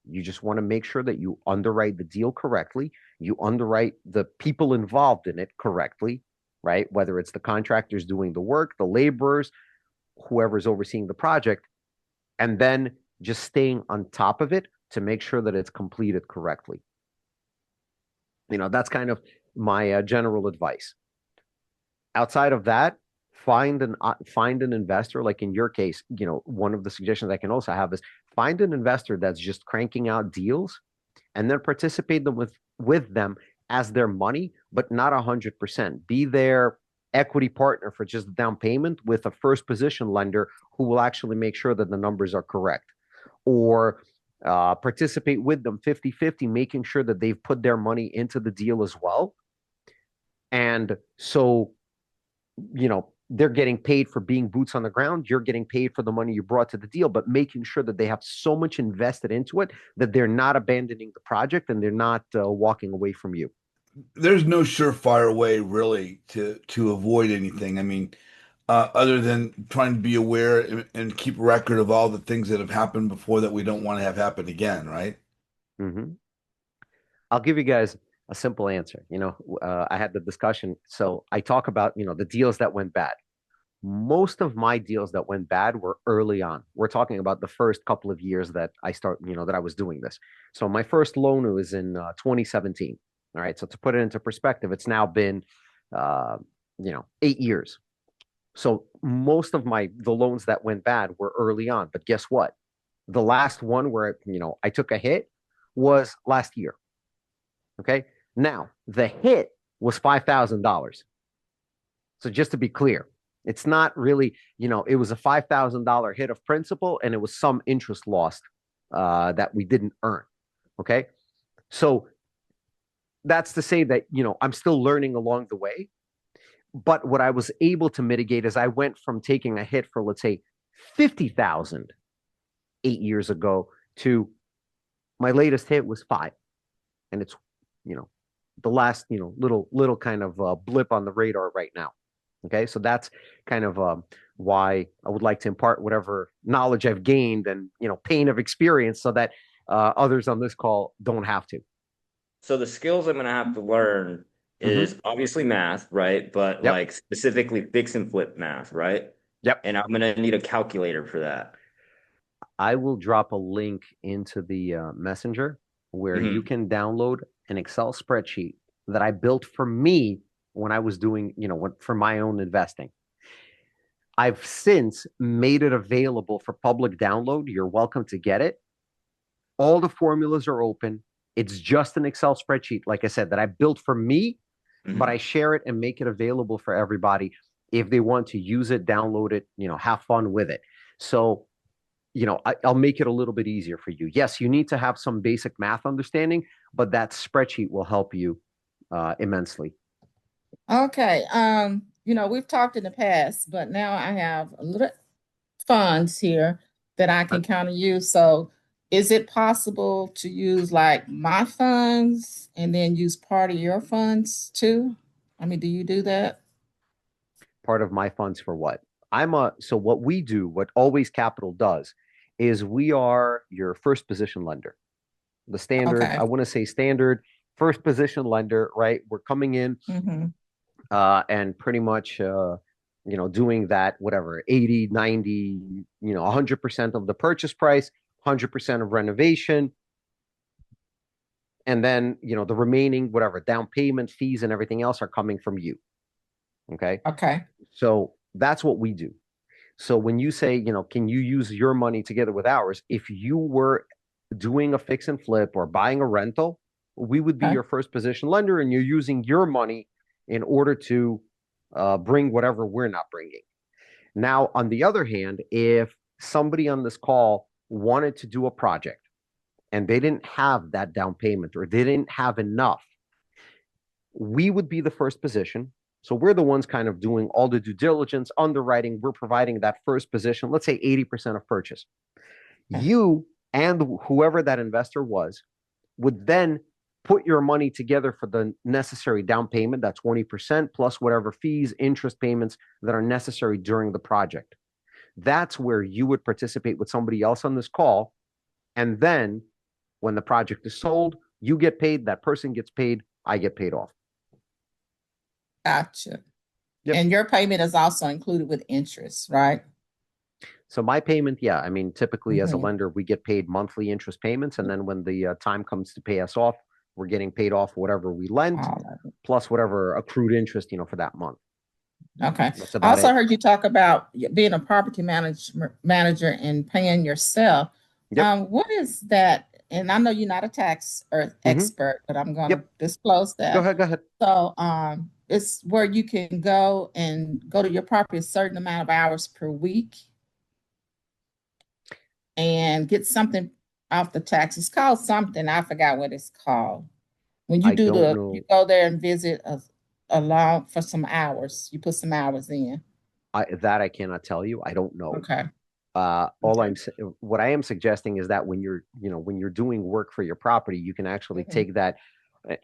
You just want to make sure that you underwrite the deal correctly. You underwrite the people involved in it correctly, right? Whether it's the contractors doing the work, the laborers, whoever's overseeing the project, and then just staying on top of it to make sure that it's completed correctly. That's kind of my general advice. Outside of that, find an investor. Like in your case, one of the suggestions I can also have is find an investor that's just cranking out deals and then participate with them as their money, but not 100%. Be their equity partner for just the down payment with a first position lender who will actually make sure that the numbers are correct. Or participate with them 50-50, making sure that they've put their money into the deal as well. And so, they're getting paid for being boots on the ground. You're getting paid for the money you brought to the deal, but making sure that they have so much invested into it that they're not abandoning the project and they're not walking away from you. there's no surefire way really to avoid anything. I mean, other than trying to be aware and keep record of all the things that have happened before that we don't want to have happen again, right? Hmm. I'll give you guys a simple answer. I had the discussion. So I talk about, the deals that went bad. Most of my deals that went bad were early on. We're talking about the first couple of years that that I was doing this. So my first loan was in 2017. All right. So to put it into perspective, it's now been, uh, 8 years. So most of the loans that went bad were early on. But guess what? The last one where, I took a hit was last year. Okay. Now the hit was $5,000. So just to be clear, it's not really, it was a $5,000 hit of principal and it was some interest lost that we didn't earn. Okay. So that's to say that, I'm still learning along the way. But what I was able to mitigate is I went from taking a hit for, let's say, 50,000 8 years ago to my latest hit was 5. And it's, you know, the last, little kind of blip on the radar right now. Okay. So that's kind of why I would like to impart whatever knowledge I've gained and, pain of experience so that others on this call don't have to. So the skills I'm gonna have to learn Mm-hmm. is obviously math, right? But Yep. like specifically fix and flip math, right? Yep. And I'm gonna need a calculator for that. I will drop a link into the messenger where you Hmm. can download an Excel spreadsheet that I built for me when I was doing, for my own investing. I've since made it available for public download. You're welcome to get it. All the formulas are open. It's just an Excel spreadsheet, like I said, that I built for me, but I Hmm. share it and make it available for everybody if they want to use it, download it, have fun with it. So, I'll make it a little bit easier for you. Yes, you need to have some basic math understanding, but that spreadsheet will help you immensely. Okay. We've talked in the past, but now I have a little funds here that I Uh, can kind of use. So is it possible to use like my funds and then use part of your funds too? I mean, do you do that? Part of my funds for what? So what we do, what Always Capital does, is we are your first position lender. The standard, I Okay. want to say standard first position lender, right? We're coming in Mm-hmm. and pretty much doing that, whatever, 80, 90, 100% of the purchase price, 100% of renovation, and then the remaining whatever down payment fees and everything else are coming from you. Okay. Okay. So that's what we do. So when you say, can you use your money together with ours? If you were doing a fix and flip or buying a rental, we would be Okay. your first position lender, and you're using your money in order to bring whatever we're not bringing. Now, on the other hand, if somebody on this call wanted to do a project and they didn't have that down payment or they didn't have enough, we would be the first position. So we're the ones kind of doing all the due diligence, underwriting. We're providing that first position, let's say 80% of purchase. Okay. You and whoever that investor was would then put your money together for the necessary down payment, that 20% plus whatever fees, interest payments that are necessary during the project. That's where you would participate with somebody else on this call. And then when the project is sold, you get paid, that person gets paid, I get paid off. Gotcha. Yep. And your payment is also included with interest, right? So my payment, yeah, I mean, typically as a Mm-hmm. lender, we get paid monthly interest payments, and then when the time comes to pay us off, we're getting paid off whatever we lent, All of it. plus whatever accrued interest, for that month. Okay. That's I about also it. heard you talk about being a property manager and paying yourself. Yep. What is that? And I know you're not a tax or Hmm. expert, but I'm going to Yep. disclose Go that. ahead. Go ahead. So, it's where you can go and go to your property a certain amount of hours per week and get something off the tax. It's called something. I forgot what it's called. When you I do don't you know. go there and visit a long for some hours. You put some hours in. I cannot tell you. I don't know. Okay. All Okay. what I am suggesting is that when you're doing work for your property, you can actually Mhm. take that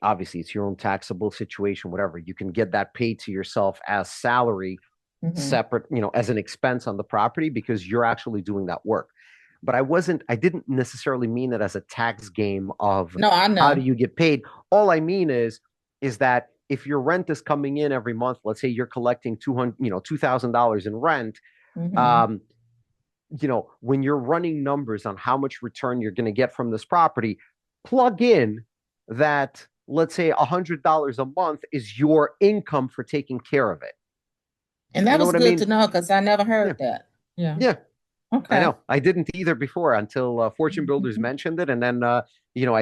obviously it's your own taxable situation, whatever. You can get that paid to yourself as salary, separate, as an expense on the property because you're actually doing that work. But I didn't necessarily mean it as a tax game of No, I how do know. you get paid. All I mean is that if your rent is coming in every month, let's say you're collecting $2,000 in rent, Hmm. um, when you're running numbers on how much return you're going to get from this property, plug in that, let's say $100 a month is your income for taking care of it. And that You know was what I good to mean? know because I never Yeah. heard that. Yeah. Yeah. I Okay. know. I didn't either before until Fortune Builders Mhm. mentioned it. And then, I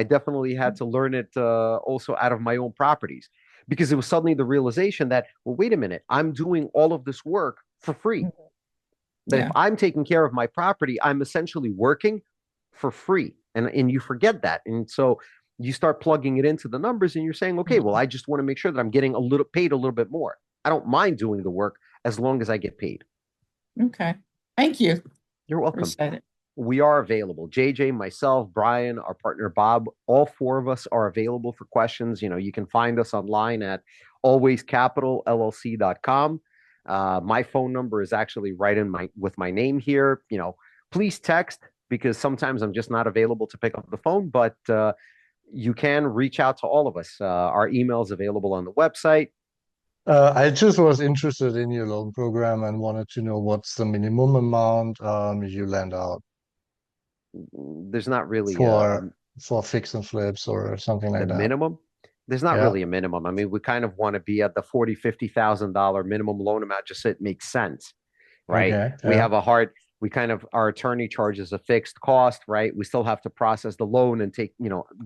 definitely had to learn it also out of my own properties because it was suddenly the realization that, well, wait a minute, I'm doing all of this work for free. That if Yeah. I'm taking care of my property, I'm essentially working for free. And you forget that. And so you start plugging it into the numbers and you're saying, okay, well, I just want to make sure that I'm getting paid a little bit more. I don't mind doing the work as long as I get paid. Okay. Thank you. You're welcome. Appreciate it. We are available. JJ, myself, Brian, our partner Bob, all four of us are available for questions. You can find us online at alwayscapitalllc.com. My phone number is actually right with my name here. Please text because sometimes I'm just not available to pick up the phone, but you can reach out to all of us. Our email is available on the website. I just was interested in your loan program and wanted to know what's the minimum amount you lend out There's not really for fix and flips or something the like that. minimum. There's not Yeah. really a minimum. I mean, we kind of want to be at the $40,000-$50,000 minimum loan amount just so it makes sense, right? Okay. We Yeah. have our attorney charges a fixed cost, right? We still have to process the loan and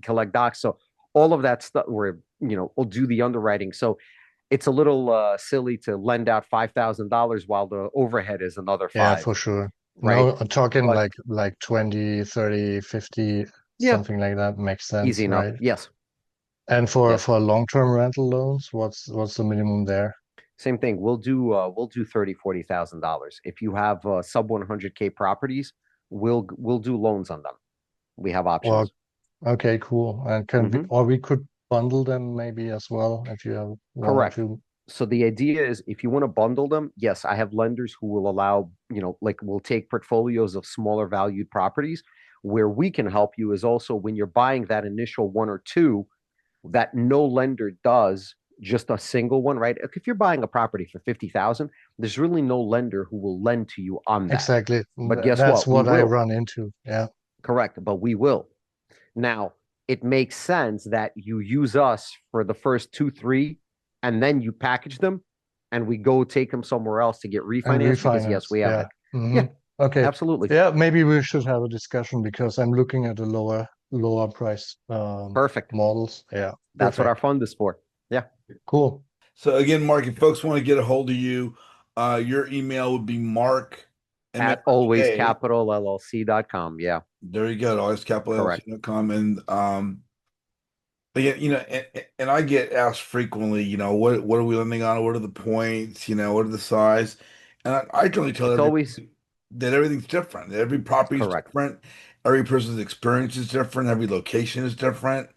collect docs. So all of that stuff we'll do the underwriting. So it's a little silly to lend out $5,000 while the overhead is another Yeah, five, for sure. right? No, I'm talking But like 20, 30, 50, yeah, something like that makes easy sense, enough. right? Yes, And for yes. for long-term rental loans, what's the minimum there? Same thing. We'll do 30,000-40,000 dollars. If you have sub 100K properties, we'll do loans on them. We have Or options. okay, cool. And Hmm. we could bundle them maybe as well if you have one or Correct. two. So the idea is if you want to bundle them, yes, I have lenders who will allow, like we'll take portfolios of smaller valued properties. Where we can help you is also when you're buying that initial one or two, that no lender does just a single one, right? If you're buying a property for 50,000, there's really no lender who will lend to you on that. Exactly. But guess That's what? We what I will. run into. Yeah. Correct, but we will. Now, it makes sense that you use us for the first two, three, and then you package them and we go take them somewhere else to get And refinanced because yes, refinance. we have Yeah. it. Hmm. Yeah, Okay. absolutely. Yeah, maybe we should have a discussion because I'm looking at the lower price Perfect. models. Yeah. That's what our Perfect. fund is for. Yeah. Cool. So again, Mark, if folks want to get a hold of you, your email would be Mark At MFK. alwayscapitalllc.com. Yeah, There you go, correct. alwayscapitalllc.com. And again, and I get asked frequently, what are we lending on? What are the points? What are the size? And I generally tell It's always everybody that everything's different. Every property is correct. different. Every person's experience is different. Every location is different.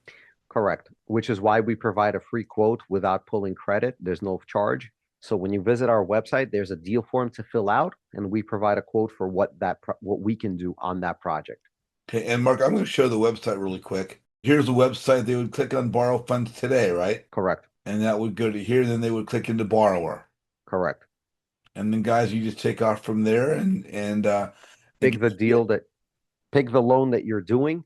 Correct. Which is why we provide a free quote without pulling credit. There's no charge. So when you visit our website, there's a deal form to fill out, and we provide a quote for what we can do on that project. Okay, and Mark, I'm going to show the website really quick. Here's the website. They would click on borrow funds today, right? Correct. And that would go to here. Then they would click into borrower. Correct. And then guys, you just take off from there and Pick the yeah, deal that pick the loan that you're doing,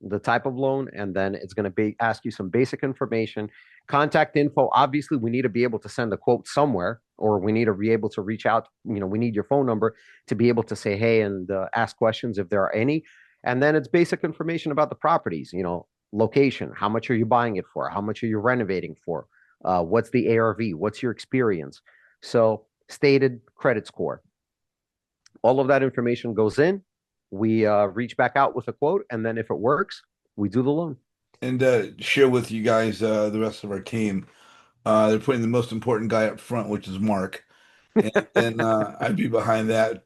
the type of loan, and then it's going to be ask you some basic information, contact info. Obviously, we need to be able to send a quote somewhere, or we need to be able to reach out. We need your phone number to be able to say hey and ask questions if there are any. And then it's basic information about the properties. Location. How much are you buying it for? How much are you renovating for? What's the ARV? What's your experience? So stated credit score. All of that information goes in. We reach back out with a quote, and then if it works, we do the loan. and share with you guys the rest of our team. They're putting the most important guy up front, which is Mark, and then I'd be behind that,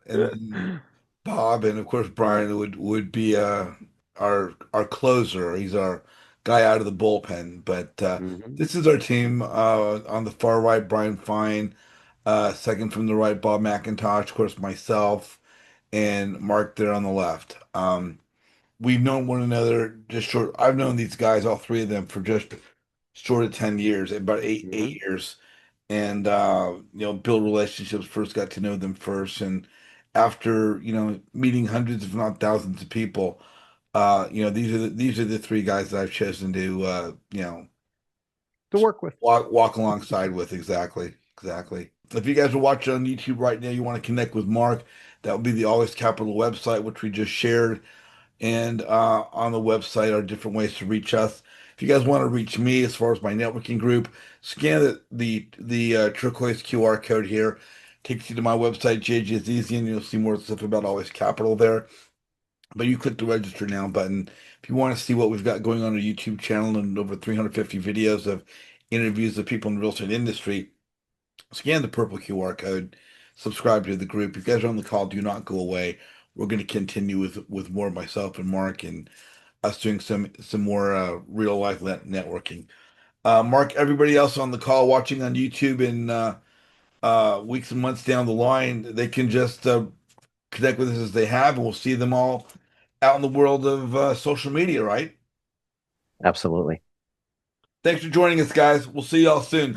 and then Bob, and of course Brian would be our closer. He's our guy out of the bullpen. But this is our team. On the far right, Brian Fine. Second from the right, Bob McIntosh. Of course, myself and Mark there on the left. We've known one another just short. I've known these guys, all three of them, for just short of 10 years, about eight years. And build relationships, first got to know them first. And after, meeting hundreds, if not thousands of people, these are the three guys that I've chosen To work with. walk alongside with. Exactly. Exactly. If you guys are watching on YouTube right now, you want to connect with Mark, that would be the Always Capital website, which we just shared. And on the website are different ways to reach us. If you guys want to reach me as far as my networking group, scan the turquoise QR code here. Takes you to my website, JJ Azizian. You'll see more stuff about Always Capital there. But you click the register now button. If you want to see what we've got going on our YouTube channel and over 350 videos of interviews of people in the real estate industry, scan the purple QR code, subscribe to the group. If you guys are on the call, do not go away. We're going to continue with more of myself and Mark and us doing some more real life networking. Mark, everybody else on the call watching on YouTube in weeks and months down the line, they can just connect with us as they have, and we'll see them all out in the world of social media, right? Absolutely. Thanks for joining us, guys. We'll see y'all soon.